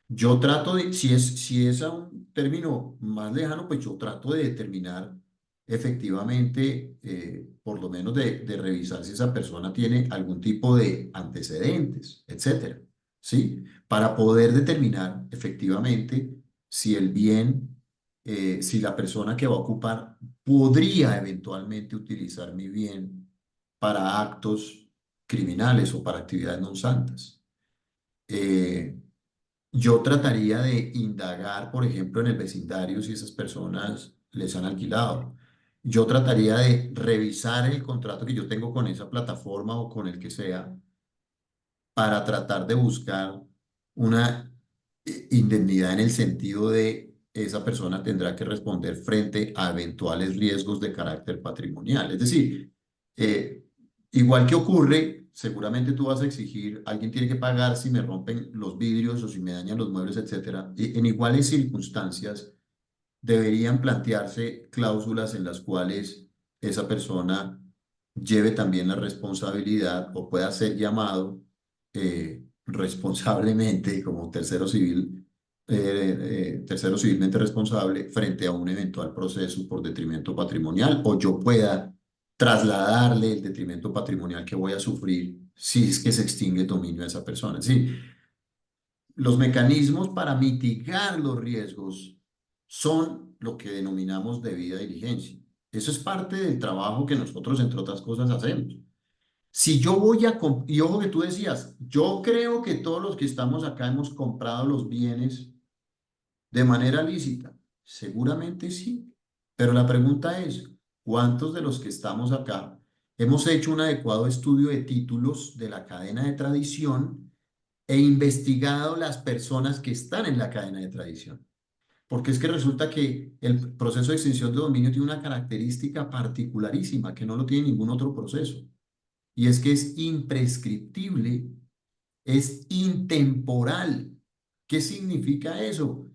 Yo trato de, si es a un término más lejano, pues yo trato de determinar efectivamente, por lo menos de revisar si esa persona tiene algún tipo de antecedentes, etcétera, ¿sí? Para poder determinar efectivamente si el bien, si la persona que va a ocupar podría eventualmente utilizar mi bien para actos criminales o para actividades no santas. Eh, yo trataría de indagar, por ejemplo, en el vecindario si esas personas les han alquilado. Yo trataría de revisar el contrato que yo tengo con esa plataforma o con el que sea para tratar de buscar una indemnidad en el sentido de esa persona tendrá que responder frente a eventuales riesgos de carácter patrimonial. Es decir, eh, igual que ocurre, seguramente tú vas a exigir, alguien tiene que pagar si me rompen los vidrios o si me dañan los muebles, etcétera. En iguales circunstancias, deberían plantearse cláusulas en las cuales esa persona lleve también la responsabilidad o pueda ser llamado responsablemente como tercero civilmente responsable frente a un eventual proceso por detrimento patrimonial o yo pueda trasladarle el detrimento patrimonial que voy a sufrir si es que se extingue el dominio de esa persona. Sí, los mecanismos para mitigar los riesgos son lo que denominamos debida diligencia. Eso es parte del trabajo que nosotros, entre otras cosas, hacemos. Si yo voy y ojo que tú decías, yo creo que todos los que estamos acá hemos comprado los bienes de manera lícita. Seguramente sí. Pero la pregunta es, ¿cuántos de los que estamos acá hemos hecho un adecuado estudio de títulos de la cadena de tradición e investigado las personas que están en la cadena de tradición? porque es que resulta que el proceso de extinción de dominio tiene una característica particularísima que no lo tiene ningún otro proceso, y es que es imprescriptible, es intemporal. ¿Qué significa eso?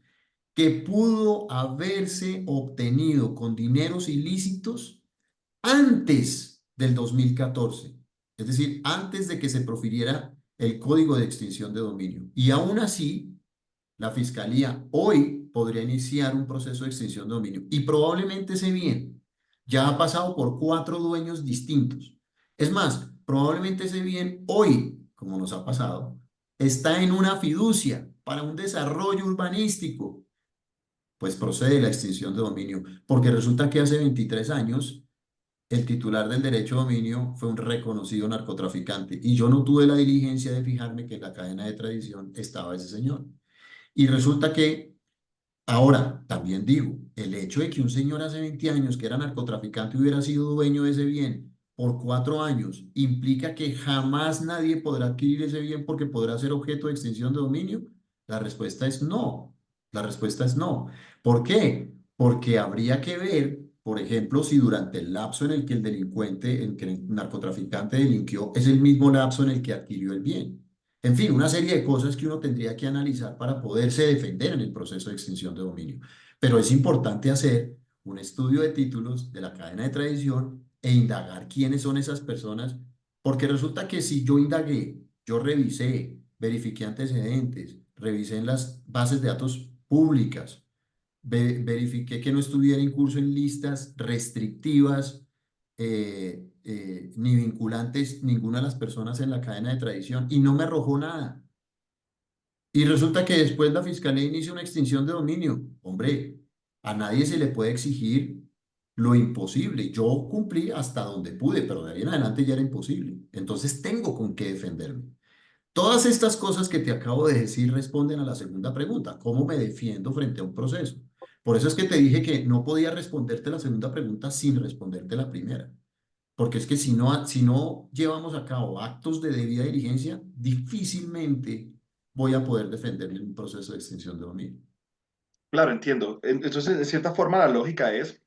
Que pudo haberse obtenido con dineros ilícitos antes del 2014, es decir, antes de que se profiriera el Código de Extinción de Dominio. Y aún así, la Fiscalía hoy podría iniciar un proceso de extinción de dominio y probablemente ese bien ya ha pasado por 4 dueños distintos. Es más, probablemente ese bien hoy, como nos ha pasado, está en una fiducia para un desarrollo urbanístico, pues procede la extinción de dominio, porque resulta que hace 23 años el titular del derecho de dominio fue un reconocido narcotraficante y yo no tuve la diligencia de fijarme que en la cadena de tradición estaba ese señor. Y resulta que ahora, también digo, el hecho de que un señor hace 20 años que era narcotraficante hubiera sido dueño de ese bien por 4 años, implica que jamás nadie podrá adquirir ese bien porque podrá ser objeto de extinción de dominio. La respuesta es no. La respuesta es no. ¿Por qué? Porque habría que ver, por ejemplo, si durante el lapso en el que el delincuente, en que el narcotraficante delinquió, es el mismo lapso en el que adquirió el bien. En fin, una serie de cosas que uno tendría que analizar para poderse defender en el proceso de extinción de dominio. Pero es importante hacer un estudio de títulos de la cadena de tradición e indagar quiénes son esas personas, porque resulta que si yo indagué, yo revisé, verifiqué antecedentes, revisé en las bases de datos públicas, verifiqué que no estuviera incurso en listas restrictivas ni vinculantes ninguna de las personas en la cadena de tradición y no me arrojó nada. Y resulta que después la fiscalía inicia una extinción de dominio. Hombre, a nadie se le puede exigir lo imposible. Yo cumplí hasta donde pude, pero de ahí en adelante ya era imposible. Entonces tengo con qué defenderme. Todas estas cosas que te acabo de decir responden a la segunda pregunta: ¿cómo me defiendo frente a un proceso? Por eso es que te dije que no podía responderte la segunda pregunta sin responderte la primera. Porque es que si no llevamos a cabo actos de debida diligencia, difícilmente voy a poder defenderme en un proceso de extinción de dominio. Claro, entiendo. Entonces, de cierta forma, la lógica es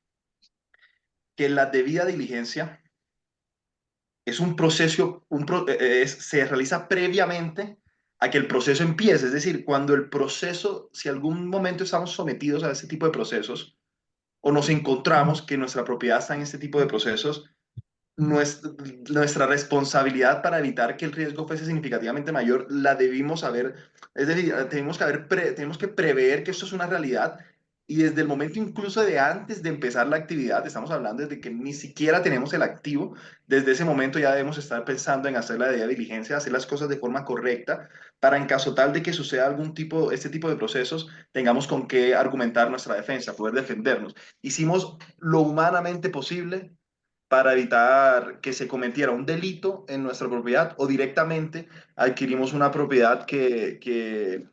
que la debida diligencia es un proceso, se realiza previamente a que el proceso empiece. Es decir, cuando el proceso, si algún momento estamos sometidos a ese tipo de procesos o nos encontramos que nuestra propiedad está en este tipo de procesos, nuestra, nuestra responsabilidad para evitar que el riesgo fuese significativamente mayor la debimos haber, es decir, tenemos que prever que esto es una realidad y desde el momento incluso de antes de empezar la actividad, estamos hablando desde que ni siquiera tenemos el activo, desde ese momento ya debemos estar pensando en hacer la debida diligencia, hacer las cosas de forma correcta para en caso tal de que suceda este tipo de procesos, tengamos con qué argumentar nuestra defensa, poder defendernos. Hicimos lo humanamente posible para evitar que se cometiera un delito en nuestra propiedad o directamente adquirimos una propiedad que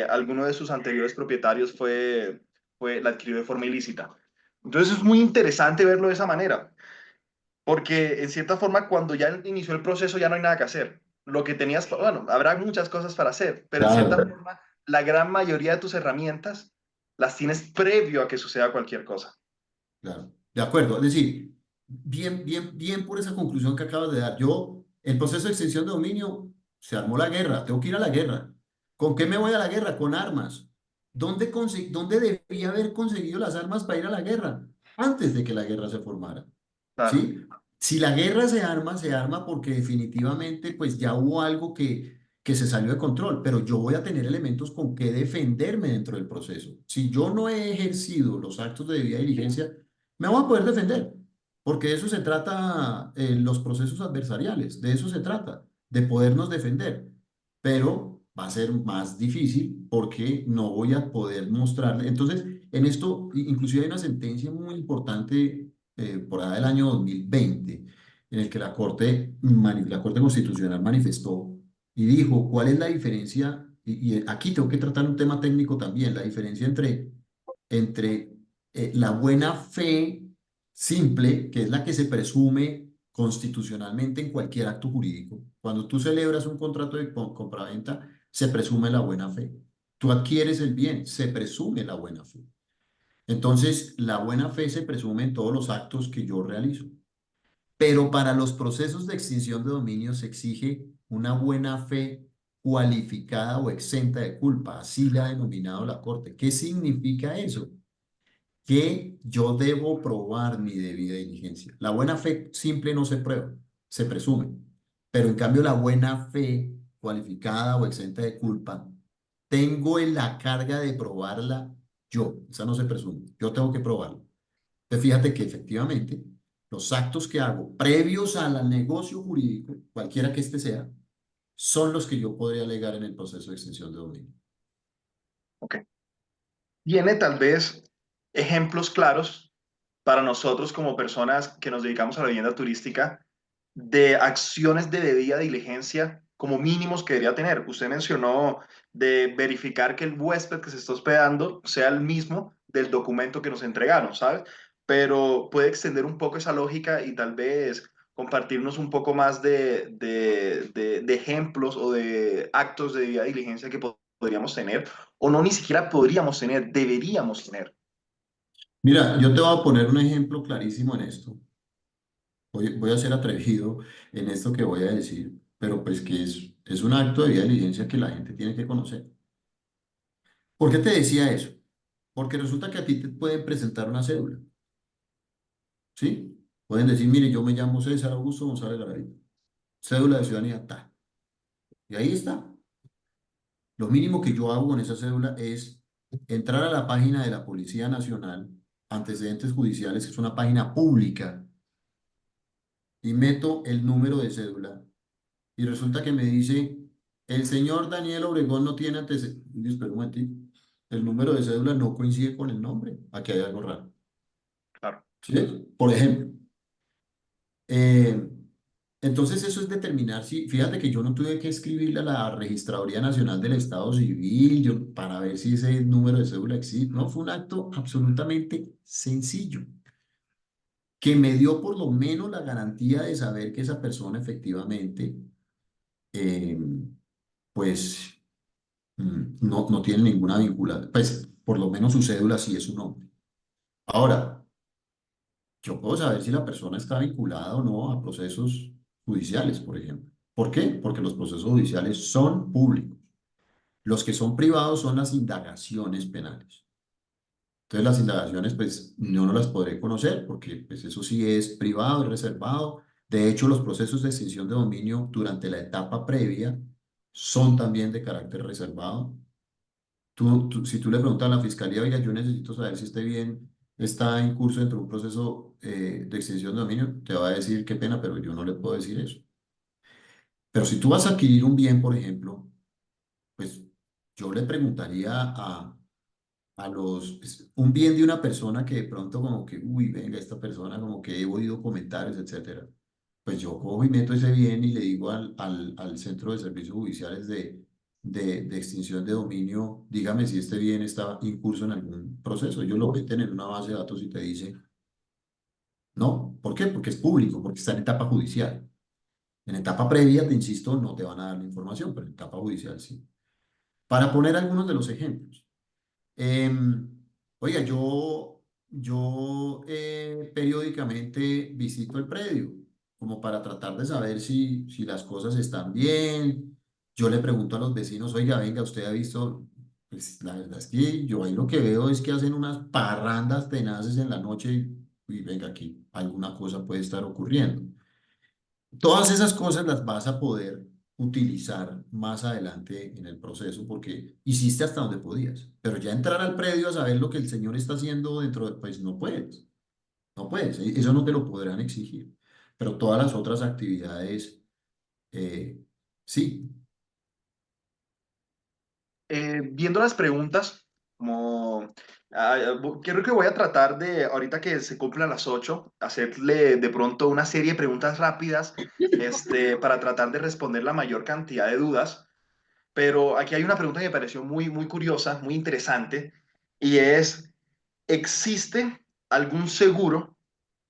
alguno de sus anteriores propietarios la adquirió de forma ilícita. Entonces es muy interesante verlo de esa manera, porque en cierta forma cuando ya inició el proceso ya no hay nada que hacer. Lo que tenías, bueno, habrá muchas cosas para hacer, pero en cierta Claro, forma la gran mayoría de tus herramientas las tienes previo a que suceda cualquier cosa. claro. De acuerdo. Es decir, bien, bien, bien por esa conclusión que acabas de dar. Yo, el proceso de extinción de dominio, se armó la guerra. Tengo que ir a la guerra. ¿Con qué me voy a la guerra? Con armas. ¿Dónde debía haber conseguido las armas para ir a la guerra? Antes de que la guerra se formara. Claro. ¿Sí? Si la guerra se arma porque definitivamente pues ya hubo algo que se salió de control, pero yo voy a tener elementos con que defenderme dentro del proceso. Si yo no he ejercido los actos de debida diligencia, me voy a poder defender, porque de eso se trata los procesos adversariales, de eso se trata, de podernos defender, pero va a ser más difícil porque no voy a poder mostrarle. Entonces, en esto inclusive hay una sentencia muy importante por allá del año 2020, en el que la Corte Constitucional manifestó y dijo cuál es la diferencia, y aquí tengo que tratar un tema técnico también, la diferencia entre la buena fe simple, que es la que se presume constitucionalmente en cualquier acto jurídico. Cuando tú celebras un contrato de compraventa, se presume la buena fe. Tú adquieres el bien, se presume la buena fe. Entonces, la buena fe se presume en todos los actos que yo realizo. Pero para los procesos de extinción de dominio se exige una buena fe cualificada o exenta de culpa. Así la ha denominado la Corte. ¿Qué significa eso? Que yo debo probar mi debida diligencia. La buena fe simple no se prueba, se presume. Pero en cambio la buena fe cualificada o exenta de culpa, tengo en la carga de probarla yo. Esa no se presume. Yo tengo que probarla. Entonces, fíjate que efectivamente los actos que hago previos al negocio jurídico, cualquiera que este sea, son los que yo podría alegar en el proceso de extinción de dominio. Ok. Tiene tal vez ejemplos claros para nosotros como personas que nos dedicamos a la vivienda turística de acciones de debida diligencia como mínimos que debería tener. Usted mencionó de verificar que el huésped que se está hospedando sea el mismo del documento que nos entregaron, ¿sabes? Pero puede extender un poco esa lógica y tal vez compartirnos un poco más de ejemplos o de actos de debida diligencia que podríamos tener, o no ni siquiera podríamos tener, deberíamos tener. Mira, yo te voy a poner un ejemplo clarísimo en esto. Voy a ser atrevido en esto que voy a decir, pero pues que es un acto de diligencia que la gente tiene que conocer. ¿Por qué te decía eso? Porque resulta que a ti te pueden presentar una cédula, ¿sí? Pueden decir, mire, yo me llamo César Augusto González Garavito, cédula de ciudadanía tal. Y ahí está. Lo mínimo que yo hago con esa cédula es entrar a la página de la Policía Nacional, Antecedentes Judiciales, que es una página pública, y meto el número de cédula. Y resulta que me dice, el señor Daniel Obregón no tiene antecedentes. Espera un momentito. El número de cédula no coincide con el nombre. Aquí hay algo raro. Claro. ¿Sí? Por ejemplo, eh, entonces eso es determinar si, fíjate que yo no tuve que escribirle a la Registraduría Nacional del Estado Civil para ver si ese número de cédula existe. No, fue un acto absolutamente sencillo, que me dio por lo menos la garantía de saber que esa persona efectivamente, eh, pues, no tiene ninguna vinculación. Pues, por lo menos su cédula sí es su nombre. Ahora, yo puedo saber si la persona está vinculada o no a procesos judiciales, por ejemplo. ¿Por qué? Porque los procesos judiciales son públicos. Los que son privados son las indagaciones penales. Entonces, las indagaciones, pues, yo no las podré conocer porque, pues, eso sí es privado, es reservado. De hecho, los procesos de extinción de dominio durante la etapa previa son también de carácter reservado. Si tú le preguntas a la fiscalía, oiga, yo necesito saber si este bien está en curso dentro de un proceso de extinción de dominio, te va a decir qué pena, pero yo no le puedo decir eso. Pero si tú vas a adquirir un bien, por ejemplo, pues yo le preguntaría un bien de una persona que de pronto como que, uy, venga, esta persona como que he oído comentarios, etcétera. Pues yo cojo y meto ese bien y le digo al Centro de Servicios Judiciales de extinción de dominio, dígame si este bien está incurso en algún proceso. Ellos lo meten en una base de datos y te dice, no, ¿por qué? Porque es público, porque está en etapa judicial. En etapa previa, te insisto, no te van a dar la información, pero en etapa judicial sí. Para poner algunos de los ejemplos. Em, Oiga, yo periódicamente visito el predio, como para tratar de saber si las cosas están bien. Yo le pregunto a los vecinos, oiga, venga, usted ha visto, pues la verdad es que yo ahí lo que veo es que hacen unas parrandas tenaces en la noche y venga, aquí alguna cosa puede estar ocurriendo. Todas esas cosas las vas a poder utilizar más adelante en el proceso porque hiciste hasta donde podías. Pero ya entrar al predio a saber lo que el señor está haciendo dentro de, pues no puedes, no puedes. Eso no te lo podrán exigir. Pero todas las otras actividades, eh, sí. Viendo las preguntas, como creo que voy a tratar de, ahorita que se cumplan las 8 hacerle de pronto una serie de preguntas rápidas, para tratar de responder la mayor cantidad de dudas. Pero aquí hay una pregunta que me pareció muy, muy curiosa, muy interesante, y es, ¿existe algún seguro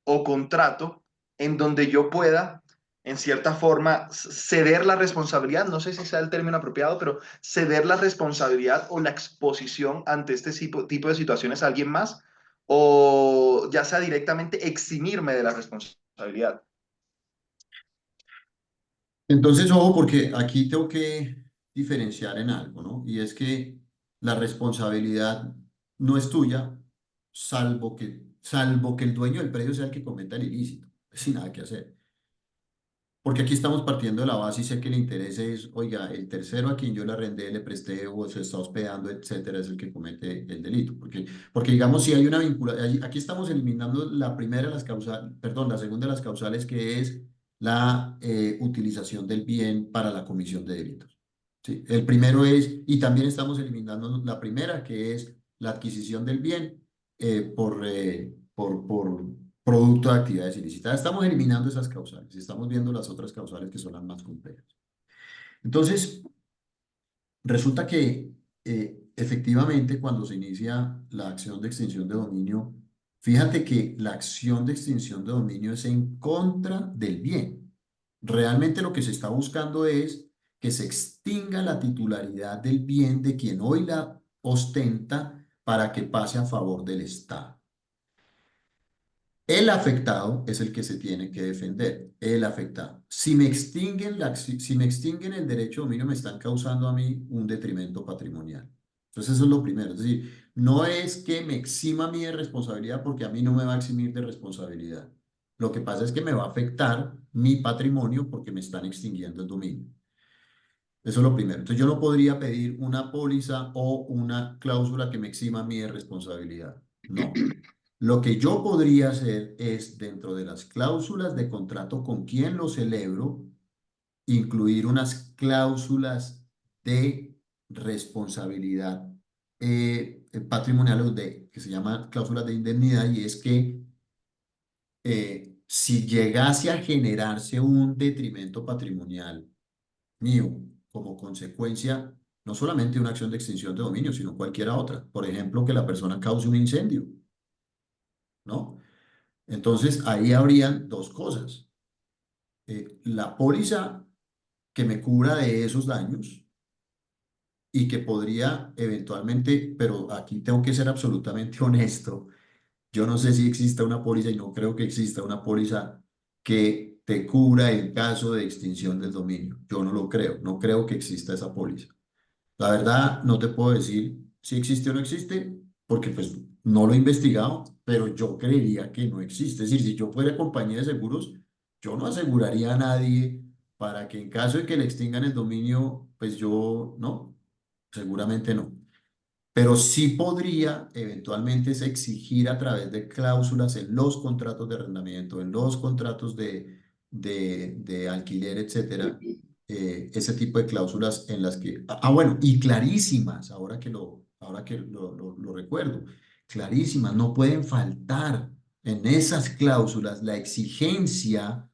o contrato en donde yo pueda en cierta forma, ceder la responsabilidad, no sé si sea el término apropiado, pero ceder la responsabilidad o la exposición ante este tipo de situaciones a alguien más, o ya sea directamente eximirme de la responsabilidad. Entonces, ojo, porque aquí tengo que diferenciar en algo, ¿no? Y es que la responsabilidad no es tuya, salvo que el dueño del predio sea el que cometa el ilícito, sin nada que hacer. Porque aquí estamos partiendo de la base y sé que el interés es, oiga, el tercero a quien yo le arrendé, le presté o se está hospedando, etcétera, es el que comete el delito. Porque digamos, si hay una vinculación, aquí estamos eliminando la primera de las causales, perdón, la segunda de las causales, que es la utilización del bien para la comisión de delitos. ¿Sí? El primero es, y también estamos eliminando la primera, que es la adquisición del bien por producto de actividades ilícitas. Estamos eliminando esas causales, estamos viendo las otras causales que son las más complejas. Entonces, resulta que efectivamente cuando se inicia la acción de extinción de dominio, fíjate que la acción de extinción de dominio es en contra del bien. Realmente lo que se está buscando es que se extinga la titularidad del bien de quien hoy la ostenta para que pase a favor del Estado. El afectado es el que se tiene que defender, el afectado. Si me extinguen el derecho de dominio, me están causando a mí un detrimento patrimonial. Entonces, eso es lo primero. Es decir, no es que me exima a mí de responsabilidad porque a mí no me va a eximir de responsabilidad. Lo que pasa es que me va a afectar mi patrimonio porque me están extinguiendo el dominio. Eso es lo primero. Entonces, yo no podría pedir una póliza o una cláusula que me exima a mí de responsabilidad. No. Lo que yo podría hacer es, dentro de las cláusulas de contrato con quien lo celebro, incluir unas cláusulas de responsabilidad patrimonial que se llama cláusulas de indemnidad, y es que si llegase a generarse un detrimento patrimonial mío como consecuencia no solamente de una acción de extinción de dominio, sino cualquiera otra, por ejemplo, que la persona cause un incendio, ¿no? Entonces, ahí habrían dos cosas. La póliza que me cubra de esos daños y que podría eventualmente, pero aquí tengo que ser absolutamente honesto, yo no sé si exista una póliza y no creo que exista una póliza que te cubra en caso de extinción del dominio. Yo no lo creo, no creo que exista esa póliza. La verdad, no te puedo decir si existe o no existe, porque pues no lo he investigado, pero yo creería que no existe. Es decir, si yo fuera compañía de seguros, yo no aseguraría a nadie para que en caso de que le extingan el dominio, pues yo no, seguramente no. Pero sí podría eventualmente es exigir a través de cláusulas en los contratos de arrendamiento, en los contratos de alquiler, etcétera, ese tipo de cláusulas en las que, bueno, y clarísimas, ahora que lo recuerdo, clarísimas, no pueden faltar en esas cláusulas la exigencia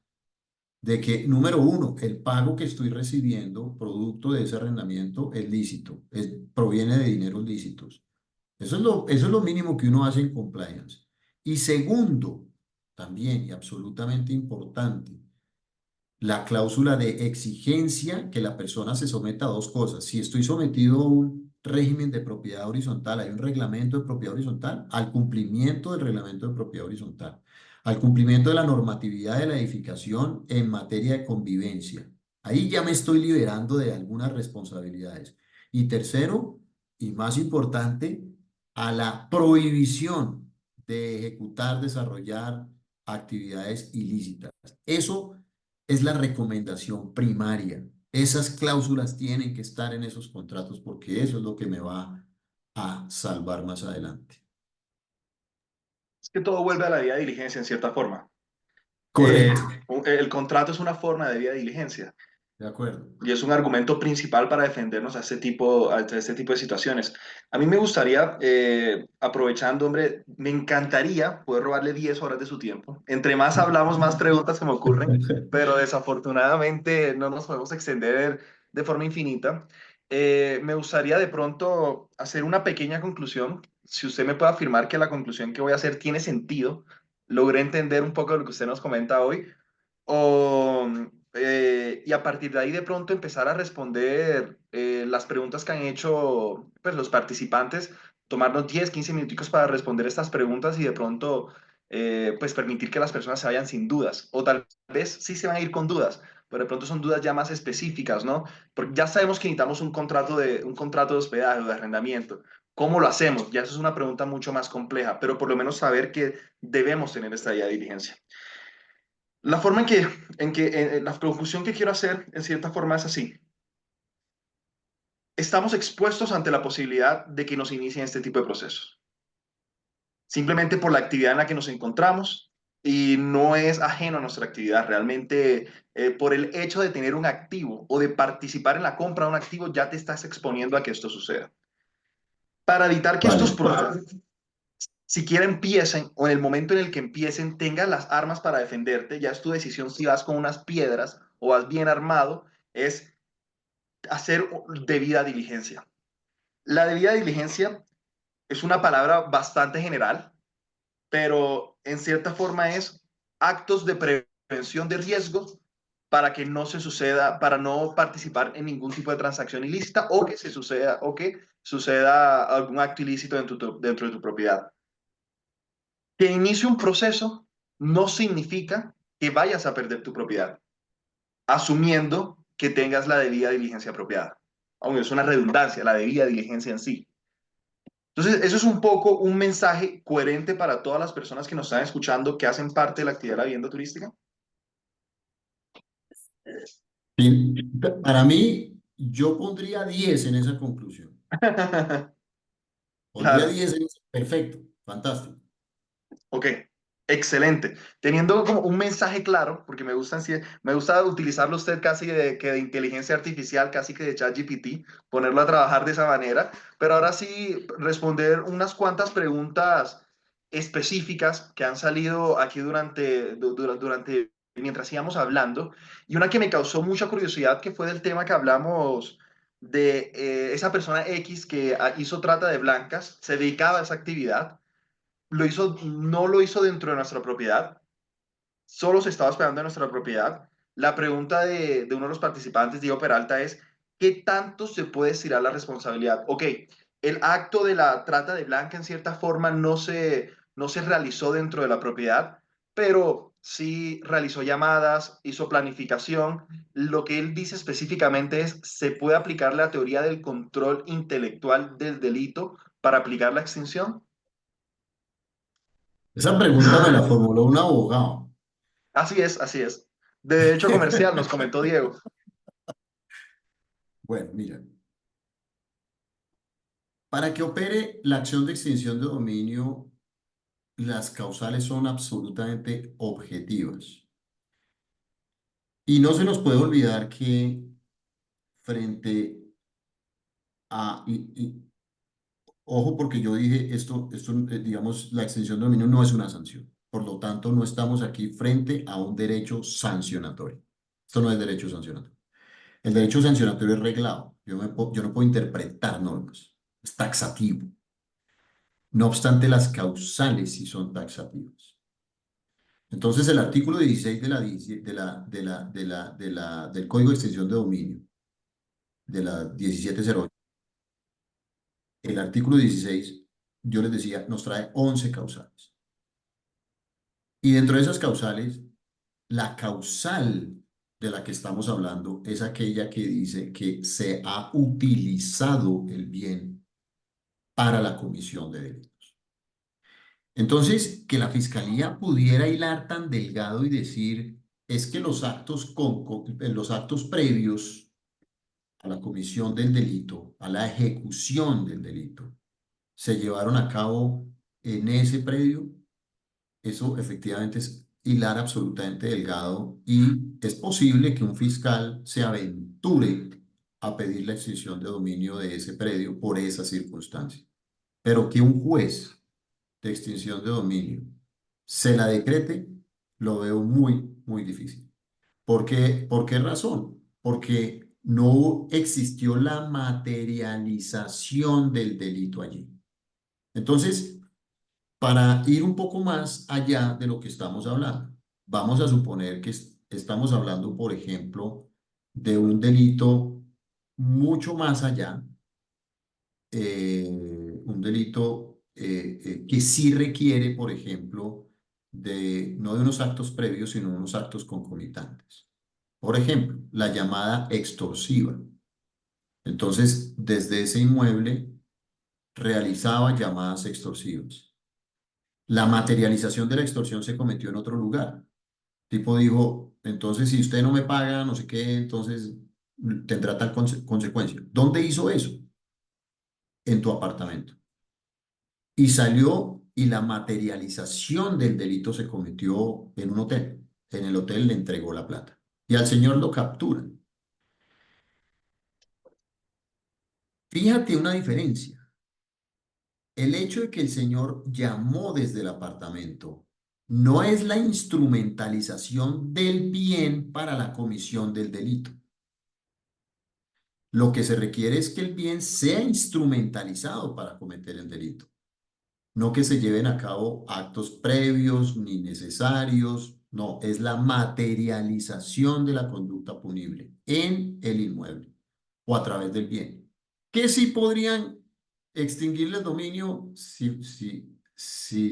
de que, número uno, el pago que estoy recibiendo, producto de ese arrendamiento, es lícito, proviene de dineros lícitos. Eso es lo mínimo que uno hace en compliance. Y segundo, también y absolutamente importante, la cláusula de exigencia que la persona se someta a dos cosas. Si estoy sometido a un régimen de propiedad horizontal, hay un reglamento de propiedad horizontal, al cumplimiento del reglamento de propiedad horizontal, al cumplimiento de la normatividad de la edificación en materia de convivencia. Ahí ya me estoy liberando de algunas responsabilidades. Y tercero, y más importante, a la prohibición de ejecutar, desarrollar actividades ilícitas. Eso es la recomendación primaria. Esas cláusulas tienen que estar en esos contratos porque eso es lo que me va a salvar más adelante. Es que todo vuelve a la debida diligencia en cierta forma. Correcto. El contrato es una forma de debida diligencia. De acuerdo. Y es un argumento principal para defendernos a este tipo de situaciones. A mí me gustaría, aprovechando, hombre, me encantaría poder robarle 10 horas de su tiempo. Entre más hablamos, más preguntas se me ocurren, pero desafortunadamente no nos podemos extender de forma infinita. Me gustaría de pronto hacer una pequeña conclusión. Si usted me puede afirmar que la conclusión que voy a hacer tiene sentido, logré entender un poco de lo que usted nos comenta hoy, o y a partir de ahí de pronto empezar a responder las preguntas que han hecho pues, los participantes, tomarnos 10 15 minuticos para responder estas preguntas y de pronto pues permitir que las personas se vayan sin dudas. O tal vez sí se van a ir con dudas, pero de pronto son dudas ya más específicas, ¿no? Porque ya sabemos que necesitamos un contrato de hospedaje o de arrendamiento. ¿Cómo lo hacemos? Ya eso es una pregunta mucho más compleja, pero por lo menos saber que debemos tener esta idea de diligencia. La forma la conclusión que quiero hacer, en cierta forma, es así. Estamos expuestos ante la posibilidad de que nos inicien este tipo de procesos, simplemente por la actividad en la que nos encontramos y no es ajeno a nuestra actividad. Realmente, por el hecho de tener un activo o de participar en la compra de un activo, ya te estás exponiendo a que esto suceda. Para evitar que estos Vale. procesos siquiera empiecen o en el momento en el que empiecen tengas las armas para defenderte, ya es tu decisión si vas con unas piedras o vas bien armado, es hacer debida diligencia. La debida diligencia es una palabra bastante general, pero en cierta forma es actos de prevención de riesgo para que no se suceda, para no participar en ningún tipo de transacción ilícita o que suceda algún acto ilícito dentro de tu propiedad. Que inicie un proceso no significa que vayas a perder tu propiedad, asumiendo que tengas la debida diligencia apropiada. Aunque es una redundancia, la debida diligencia en sí. Entonces, eso es un poco un mensaje coherente para todas las personas que nos están escuchando que hacen parte de la actividad de la vivienda turística. Para mí, yo pondría 10 en esa conclusión. Pondría Claro. 10 en esa. Perfecto, fantástico. Ok, excelente. Teniendo como un mensaje claro, porque me gusta utilizarlo usted casi que de inteligencia artificial, casi que de ChatGPT, ponerlo a trabajar de esa manera, pero ahora sí responder unas cuantas preguntas específicas que han salido aquí mientras íbamos hablando, y una que me causó mucha curiosidad, que fue del tema que hablamos de esa persona X que hizo trata de blancas, se dedicaba a esa actividad no lo hizo dentro de nuestra propiedad, solo se estaba hospedando en nuestra propiedad. La pregunta de uno de los participantes, Diego Peralta, es, ¿qué tanto se puede estirar la responsabilidad? Ok, el acto de la trata de blanca en cierta forma no se realizó dentro de la propiedad, pero sí realizó llamadas, hizo planificación. Lo que él dice específicamente es, ¿se puede aplicar la teoría del control intelectual del delito para aplicar la extinción? Esa pregunta me la formuló un abogado. Así es, así es. De derecho comercial, nos comentó Diego. Bueno, mira, para que opere la acción de extinción de dominio, las causales son absolutamente objetivas. Y no se nos puede olvidar que frente ojo, porque yo dije digamos, la extinción de dominio no es una sanción. Por lo tanto, no estamos aquí frente a un derecho sancionatorio. Esto no es derecho sancionatorio. El derecho sancionatorio es reglado. Yo no puedo interpretar normas. Es taxativo. No obstante, las causales sí son taxativas. Entonces, el artículo 16 del Código de Extinción de Dominio, de la 1708, el artículo 16, yo les decía, nos trae 11 causales. Y dentro de esas causales, la causal de la que estamos hablando es aquella que dice que se ha utilizado el bien para la comisión de delitos. Entonces, que la fiscalía pudiera hilar tan delgado y decir, es que los actos previos a la comisión del delito, a la ejecución del delito, se llevaron a cabo en ese predio. Eso efectivamente es hilar absolutamente delgado y es posible que un fiscal se aventure a pedir la extinción de dominio de ese predio por esa circunstancia. Pero que un juez de extinción de dominio se la decrete, lo veo muy, muy difícil. ¿Por qué razón? Porque no existió la materialización del delito allí. Entonces, para ir un poco más allá de lo que estamos hablando, vamos a suponer que estamos hablando, por ejemplo, de un delito mucho más allá, un delito que sí requiere, por ejemplo, no de unos actos previos, sino de unos actos concomitantes. Por ejemplo, la llamada extorsiva. Entonces, desde ese inmueble realizaba llamadas extorsivas. La materialización de la extorsión se cometió en otro lugar. Tipo dijo, entonces si usted no me paga, no sé qué, entonces tendrá tal consecuencia. ¿Dónde hizo eso? En tu apartamento. Y salió y la materialización del delito se cometió en un hotel. En el hotel le entregó la plata. Y al señor lo capturan. Fíjate una diferencia. El hecho de que el señor llamó desde el apartamento no es la instrumentalización del bien para la comisión del delito. Lo que se requiere es que el bien sea instrumentalizado para cometer el delito, no que se lleven a cabo actos previos ni necesarios, no, es la materialización de la conducta punible en el inmueble o a través del bien, que sí podrían extinguirle el dominio si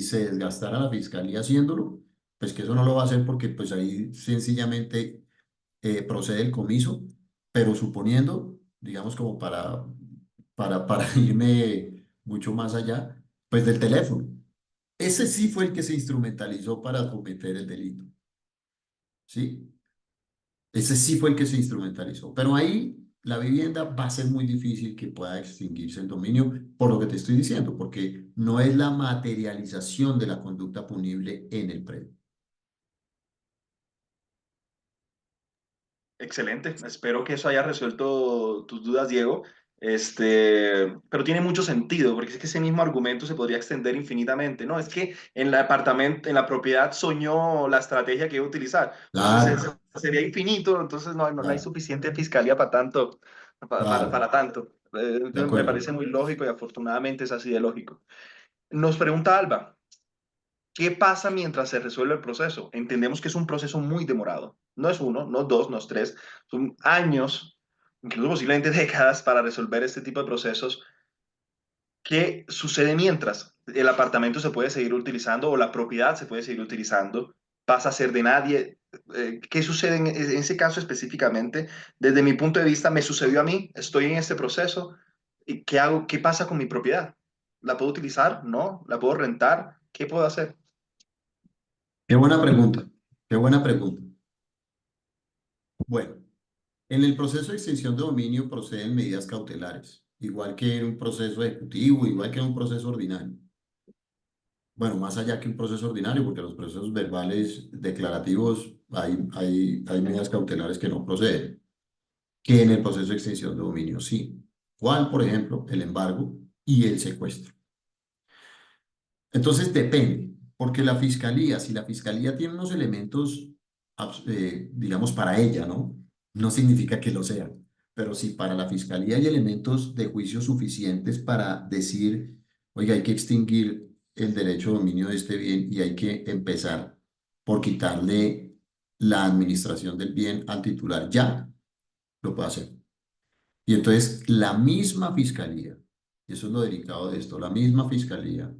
se desgastara la fiscalía haciéndolo, pues que eso no lo va a hacer porque pues ahí sencillamente procede el comiso, pero suponiendo, digamos como para irme mucho más allá, pues del teléfono. Ese sí fue el que se instrumentalizó para cometer el delito, ¿sí? Ese sí fue el que se instrumentalizó, pero ahí la vivienda va a ser muy difícil que pueda extinguirse el dominio por lo que te estoy diciendo, porque no es la materialización de la conducta punible en el predio. Excelente, espero que eso haya resuelto tus dudas, Diego. Pero tiene mucho sentido, porque es que ese mismo argumento se podría extender infinitamente. No, es que en el apartamento, en la propiedad soñó la estrategia que iba a utilizar. Entonces Claro, sería infinito, entonces no hay claro, suficiente fiscalía para tanto, claro, para tanto. de Me acuerdo. parece muy lógico y afortunadamente es así de lógico. Nos pregunta Alba. ¿Qué pasa mientras se resuelve el proceso? Entendemos que es un proceso muy demorado. No es uno, no dos, no es tres. Son años, incluso posiblemente décadas para resolver este tipo de procesos. ¿Qué sucede mientras el apartamento se puede seguir utilizando o la propiedad se puede seguir utilizando? ¿Pasa a ser de nadie? ¿Qué sucede en ese caso específicamente? Desde mi punto de vista, me sucedió a mí, estoy en este proceso. ¿Y qué hago? ¿Qué pasa con mi propiedad? ¿La puedo utilizar? ¿No? ¿La puedo rentar? ¿Qué puedo hacer? Qué buena pregunta, qué buena pregunta. Bueno, en el proceso de extinción de dominio proceden medidas cautelares, igual que en un proceso ejecutivo, igual que en un proceso ordinario. Bueno, más allá que un proceso ordinario, porque los procesos verbales declarativos hay medidas cautelares que no proceden, que en el proceso de extinción de dominio sí. ¿Cuál, por ejemplo? El embargo y el secuestro. Entonces depende, porque si la fiscalía tiene unos elementos, digamos, para ella, ¿no? No significa que lo sea, pero si para la fiscalía hay elementos de juicio suficientes para decir, oiga, hay que extinguir el derecho de dominio de este bien y hay que empezar por quitarle la administración del bien al titular, ya lo puede hacer. Y entonces la misma fiscalía, y eso es lo delicado de esto, la misma fiscalía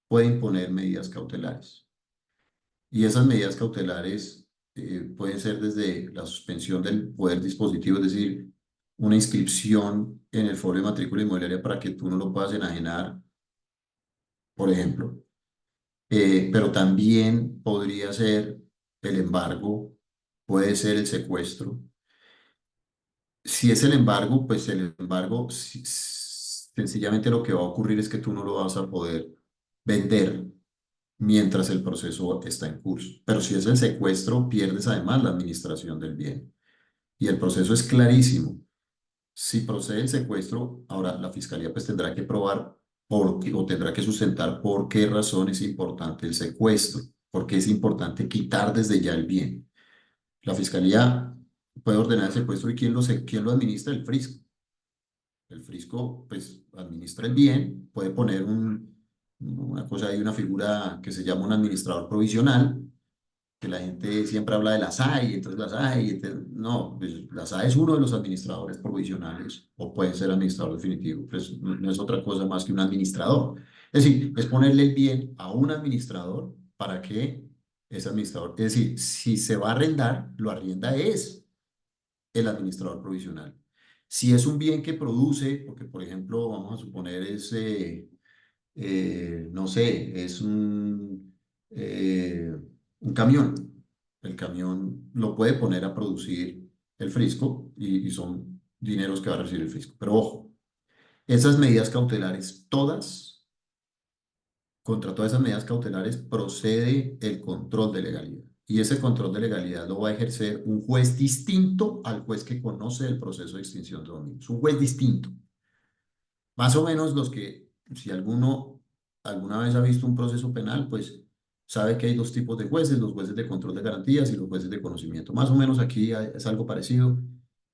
puede imponer medidas cautelares. Y esas medidas cautelares pueden ser desde la suspensión del poder dispositivo, es decir, una inscripción en el foro de matrícula inmobiliaria para que tú no lo puedas enajenar, por ejemplo. Pero también podría ser el embargo, puede ser el secuestro. Si es el embargo, pues el embargo sencillamente lo que va a ocurrir es que tú no lo vas a poder vender mientras el proceso está en curso. Pero si es el secuestro, pierdes además la administración del bien. Y el proceso es clarísimo. Si procede el secuestro, ahora la fiscalía pues tendrá que probar o tendrá que sustentar por qué razón es importante el secuestro, por qué es importante quitar desde ya el bien. La fiscalía puede ordenar el secuestro y quién lo administra, el Frisco. El Frisco, pues, administra el bien, puede poner una cosa ahí, una figura que se llama un administrador provisional, que la gente siempre habla de la SAE, entonces la SAE, no, pues la SAE es uno de los administradores provisionales o puede ser administrador definitivo, pues no es otra cosa más que un administrador. Es decir, es ponerle el bien a un administrador para que ese administrador, es decir, si se va a arrendar, lo arrienda es el administrador provisional. Si es un bien que produce, porque por ejemplo, vamos a suponer no sé, es un camión. El camión lo puede poner a producir el Frisco y son dineros que va a recibir el Frisco. Pero ojo, esas medidas cautelares, contra todas esas medidas cautelares procede el control de legalidad. Y ese control de legalidad lo va a ejercer un juez distinto al juez que conoce el proceso de extinción de dominio. Es un juez distinto. Más o menos los que, si alguno alguna vez ha visto un proceso penal, pues sabe que hay dos tipos de jueces, los jueces de control de garantías y los jueces de conocimiento. Más o menos aquí es algo parecido.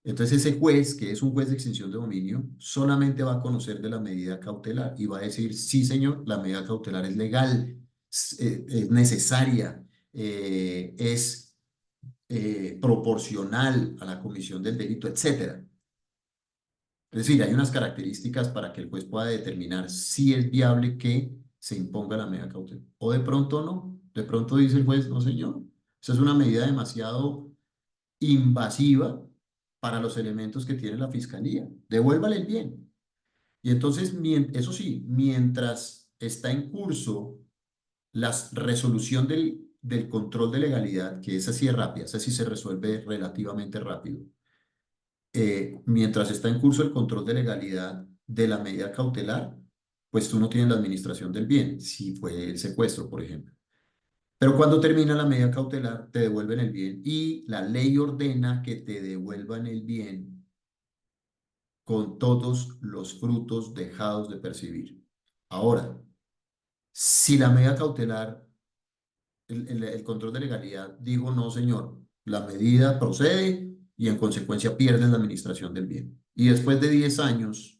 Entonces ese juez, que es un juez de extinción de dominio, solamente va a conocer de la medida cautelar y va a decir, sí, señor, la medida cautelar es legal, es necesaria, es proporcional a la comisión del delito, etcétera. Es decir, hay unas características para que el juez pueda determinar si es viable que se imponga la medida cautelar. O de pronto no. De pronto dice el juez, no señor, esa es una medida demasiado invasiva para los elementos que tiene la fiscalía. Devuélvale el bien. Y entonces, eso sí, mientras está en curso la resolución del control de legalidad, que esa sí es rápida, esa sí se resuelve relativamente rápido mientras está en curso el control de legalidad de la medida cautelar, pues tú no tienes la administración del bien, si fue el secuestro, por ejemplo. Pero cuando termina la medida cautelar, te devuelven el bien y la ley ordena que te devuelvan el bien con todos los frutos dejados de percibir. Ahora, si la medida cautelar, el control de legalidad dijo, no, señor, la medida procede y en consecuencia pierdes la administración del bien. Y después de 10 años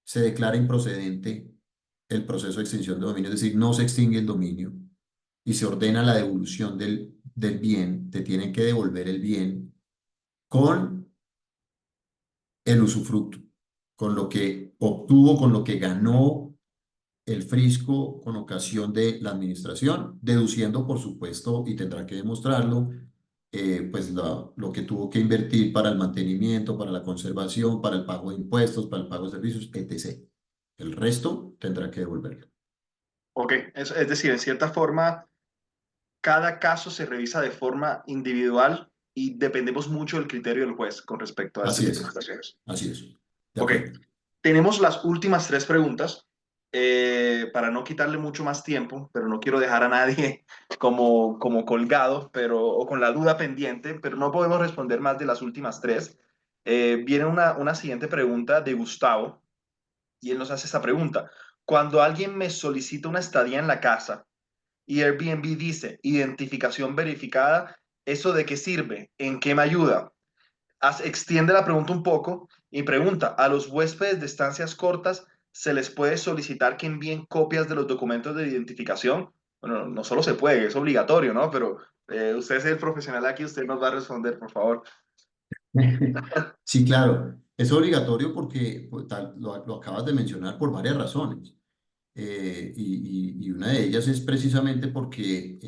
se declara improcedente el proceso de extinción de dominio, es decir, no se extingue el dominio y se ordena la devolución del bien, te tienen que devolver el bien con el usufructo, con lo que obtuvo, con lo que ganó el Frisco con ocasión de la administración, deduciendo, por supuesto, y tendrá que demostrarlo, pues lo que tuvo que invertir para el mantenimiento, para la conservación, para el pago de impuestos, para el pago de servicios, etc. El resto tendrá que devolverlo. Ok, es decir, en cierta forma, cada caso se revisa de forma individual y dependemos mucho del criterio del juez con respecto a este Así tipo de es, situaciones. así es. De Ok, acuerdo. tenemos las últimas tres preguntas para no quitarle mucho más tiempo, pero no quiero dejar a nadie como colgado o con la duda pendiente, pero no podemos responder más de las últimas tres. Viene una siguiente pregunta de Gustavo y él nos hace esta pregunta. Cuando alguien me solicita una estadía en la casa y Airbnb dice identificación verificada, ¿eso de qué sirve? ¿En qué me ayuda? Extiende la pregunta un poco y pregunta, ¿a los huéspedes de estancias cortas se les puede solicitar que envíen copias de los documentos de identificación? Bueno, no solo se puede, es obligatorio, ¿no? Pero usted es el profesional aquí, usted nos va a responder, por favor. Sí, claro. Es obligatorio porque pues, lo acabas de mencionar por varias razones. Y una de ellas es precisamente porque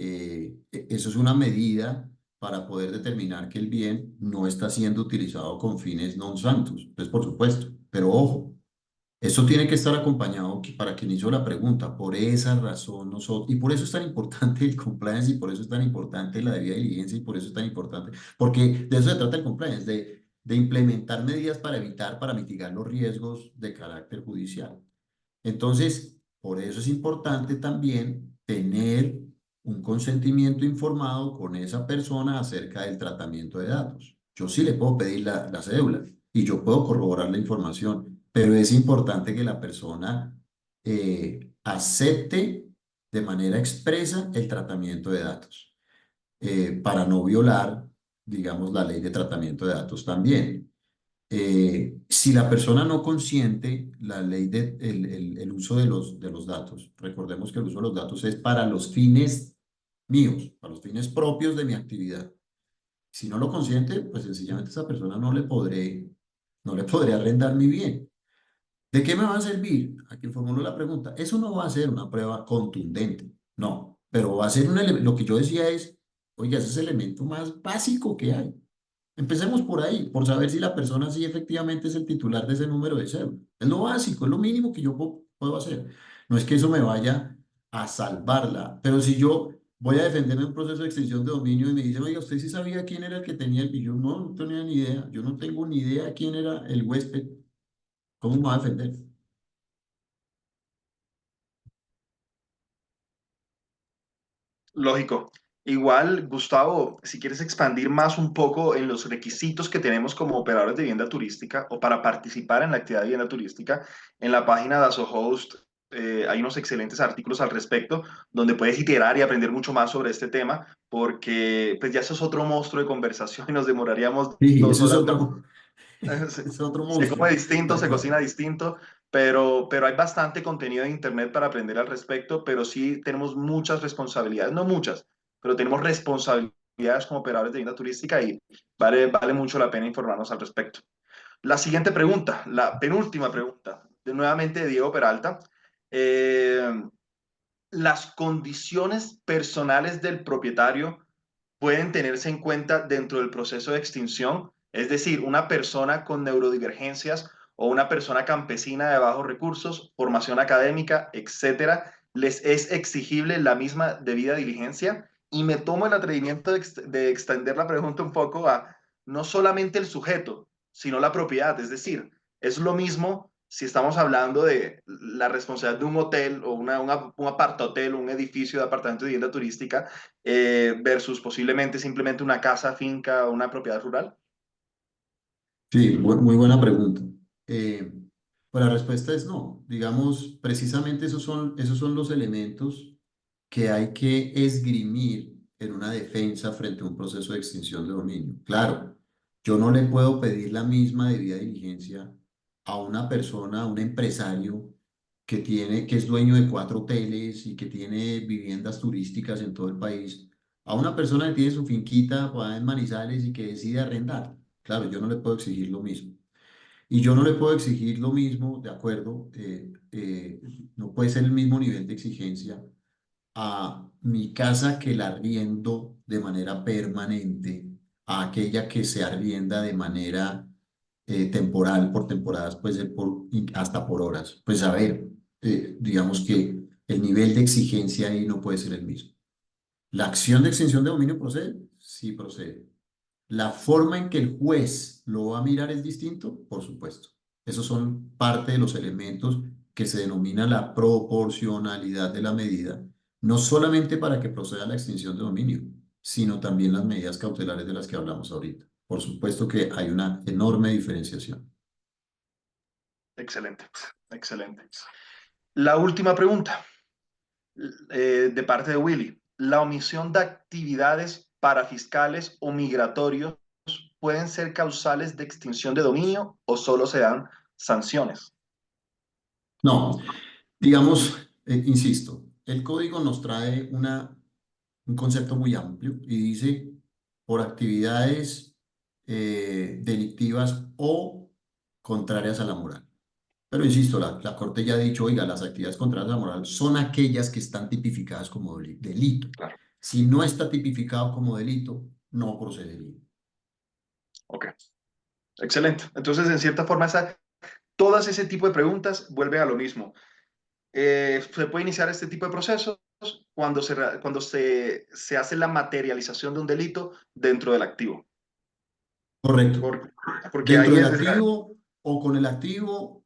eso es una medida para poder determinar que el bien no está siendo utilizado con fines non santos. Pues por supuesto, pero ojo, eso tiene que estar acompañado para quien hizo la pregunta. Por esa razón nosotros, y por eso es tan importante el compliance y por eso es tan importante la debida diligencia y por eso es tan importante, porque de eso se trata el compliance, de implementar medidas para evitar, para mitigar los riesgos de carácter judicial. Entonces, por eso es importante también tener un consentimiento informado con esa persona acerca del tratamiento de datos. Yo sí le puedo pedir la cédula y yo puedo corroborar la información, pero es importante que la persona acepte de manera expresa el tratamiento de datos para no violar, digamos, la ley de tratamiento de datos también. Si la persona no consiente la ley el uso de los datos, recordemos que el uso de los datos es para los fines míos, para los fines propios de mi actividad. Si no lo consiente, pues sencillamente esa persona no le podré arrendar mi bien. ¿De qué me va a servir? A quien formuló la pregunta. Eso no va a ser una prueba contundente, no, pero va a ser lo que yo decía es, oiga, ese es el elemento más básico que hay. Empecemos por ahí, por saber si la persona sí efectivamente es el titular de ese número de cédula. Es lo básico, es lo mínimo que yo puedo hacer. No es que eso me vaya a salvarla, pero si yo voy a defenderme en un proceso de extinción de dominio y me dicen, oiga, ¿usted sí sabía quién era el que tenía el billón? No, no tenía ni idea. Yo no tengo ni idea quién era el huésped. ¿Cómo me va a defender? Lógico. Igual, Gustavo, si quieres expandir más un poco en los requisitos que tenemos como operadores de vivienda turística o para participar en la actividad de vivienda turística, en la página de AsoHost hay unos excelentes artículos al respecto donde puedes iterar y aprender mucho más sobre este tema porque pues ya eso es otro monstruo de conversación y nos demoraríamos Sí, dos ese es horas. otro, Se, es otro se come monstruo, distinto, tal se cual. cocina distinto, pero hay bastante contenido en Internet para aprender al respecto, pero sí tenemos muchas responsabilidades, no muchas, pero tenemos responsabilidades como operadores de vivienda turística y vale mucho la pena informarnos al respecto. La siguiente pregunta, la penúltima pregunta, nuevamente de Diego Peralta. Eh, ¿Las condiciones personales del propietario pueden tenerse en cuenta dentro del proceso de extinción? Es decir, una persona con neurodivergencias o una persona campesina de bajos recursos, formación académica, etcétera, ¿les es exigible la misma debida diligencia? Y me tomo el atrevimiento de extender la pregunta un poco a no solamente el sujeto, sino la propiedad. Es decir, es lo mismo si estamos hablando de la responsabilidad de un hotel o un apartahotel, un edificio de apartamento de vivienda turística, versus posiblemente simplemente una casa, finca o una propiedad rural? Sí, muy buena pregunta. Eh, pues la respuesta es no. Digamos, precisamente esos son los elementos que hay que esgrimir en una defensa frente a un proceso de extinción de dominio. Claro, yo no le puedo pedir la misma debida diligencia a una persona, a un empresario que es dueño de 4 hoteles y que tiene viviendas turísticas en todo el país, a una persona que tiene su finquita por allá en Manizales y que decide arrendar. Claro, yo no le puedo exigir lo mismo. Y yo no le puedo exigir lo mismo, de acuerdo, no puede ser el mismo nivel de exigencia a mi casa que la arriendo de manera permanente, a aquella que se arrienda de manera temporal, por temporadas, puede ser hasta por horas. Pues a ver, digamos que el nivel de exigencia ahí no puede ser el mismo. ¿La acción de extinción de dominio procede? Sí procede. ¿La forma en que el juez lo va a mirar es distinto? Por supuesto. Esos son parte de los elementos que se denomina la proporcionalidad de la medida, no solamente para que proceda la extinción de dominio, sino también las medidas cautelares de las que hablamos ahorita. Por supuesto que hay una enorme diferenciación. Excelente, excelente. La última pregunta, de parte de Willy. ¿La omisión de actividades parafiscales o migratorios pueden ser causales de extinción de dominio o solo se dan sanciones? No, digamos, insisto, el código nos trae un concepto muy amplio y dice por actividades delictivas o contrarias a la moral. Pero insisto, la Corte ya ha dicho, oiga, las actividades contrarias a la moral son aquellas que están tipificadas como delito. Claro. Si no está tipificado como delito, no procedería. Ok, excelente. Entonces, en cierta forma, todas ese tipo de preguntas vuelven a lo mismo. Se puede iniciar este tipo de procesos cuando se hace la materialización de un delito dentro del activo. Correcto. Por- Porque Dentro ahí del es, activo o con el activo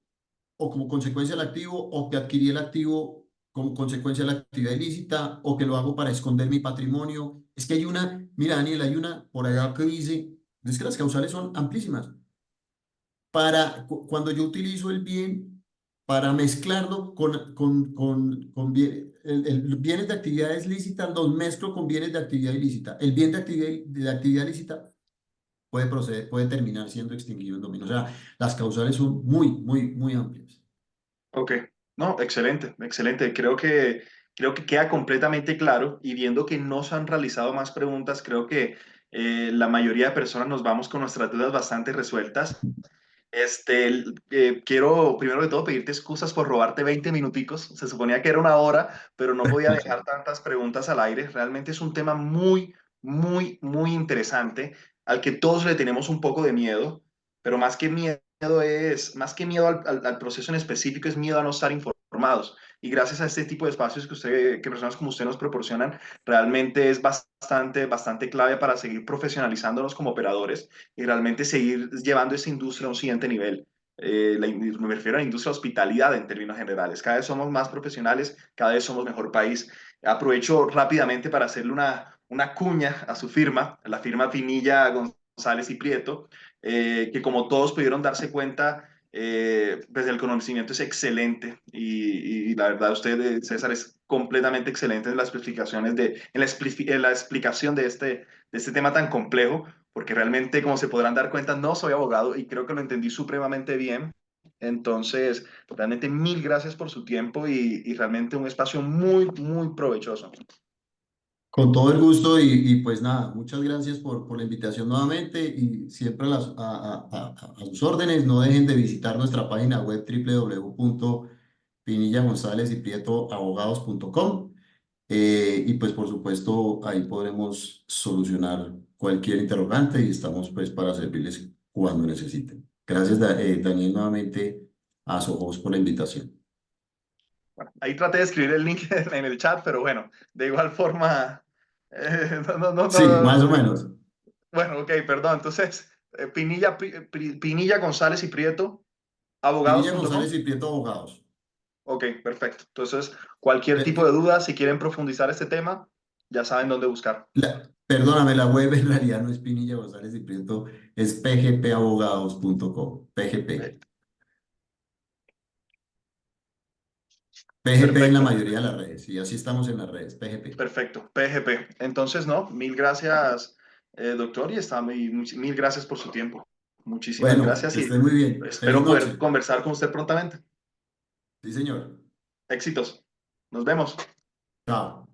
o como consecuencia del activo o que adquirí el activo como consecuencia de la actividad ilícita o que lo hago para esconder mi patrimonio. Es que hay una, mira Daniel, hay una por allá que dice, es que las causales son amplísimas. Cuando yo utilizo el bien para mezclarlo con bienes de actividades lícitas, los mezclo con bienes de actividad ilícita. El bien de actividad ilícita puede terminar siendo extinguido en dominio. O sea, las causales son muy, muy, muy amplias. ok, no, excelente, excelente. Creo que creo que queda completamente claro y viendo que no se han realizado más preguntas, creo que la mayoría de personas nos vamos con nuestras dudas bastante resueltas. Quiero primero de todo pedirte excusas por robarte 20 minuticos. Se suponía que era una hora, pero no podía dejar tantas preguntas al aire. Realmente es un tema muy, muy, muy interesante al que todos le tenemos un poco de miedo, pero más que miedo al proceso en específico, es miedo a no estar informados. Y gracias a este tipo de espacios que personas como usted nos proporcionan, realmente es bastante, bastante clave para seguir profesionalizándonos como operadores y realmente seguir llevando esa industria a un siguiente nivel. Me refiero a la industria de hospitalidad en términos generales. Cada vez somos más profesionales, cada vez somos mejor país. Aprovecho rápidamente para hacerle una cuña a su firma, la firma Pinilla González y Prieto, que como todos pudieron darse cuenta, pues el conocimiento es excelente y la verdad usted, César, es completamente excelente en las explicaciones en la explicación de este tema tan complejo porque realmente, como se podrán dar cuenta, no soy abogado y creo que lo entendí supremamente bien. Entonces, realmente mil gracias por su tiempo y realmente un espacio muy, muy provechoso. Con todo el gusto y pues nada, muchas gracias por la invitación nuevamente y siempre a sus órdenes. No dejen de visitar nuestra página web www.pinillagonzalezyprietoabogados.com y pues por supuesto ahí podremos solucionar cualquier interrogante y estamos pues para servirles cuando necesiten. Gracias Daniel nuevamente a Sojos por la invitación. Bueno, ahí traté de escribir el link en el chat, pero bueno, de igual forma, Sí, más o menos. bueno, ok, perdón. Entonces, Pinilla González y Prieto, Pinilla abogados.com. González y Prieto Abogados. Ok, perfecto. Entonces, cualquier tipo de duda, si quieren profundizar este tema, ya saben dónde buscar. Perdóname, la web en realidad no es Pinilla González y Prieto, es pgpabogados.com. Eh, PGP. PGP en la Perfecto, mayoría de las redes, y así estamos en las redes, PGP. perfecto. PGP. Entonces, no, mil gracias, doctor, y mil gracias por su tiempo. Muchísimas Bueno, gracias que y estén muy bien. Feliz espero poder noche. conversar con usted prontamente. Sí, señor. Éxitos. Nos vemos. Chao.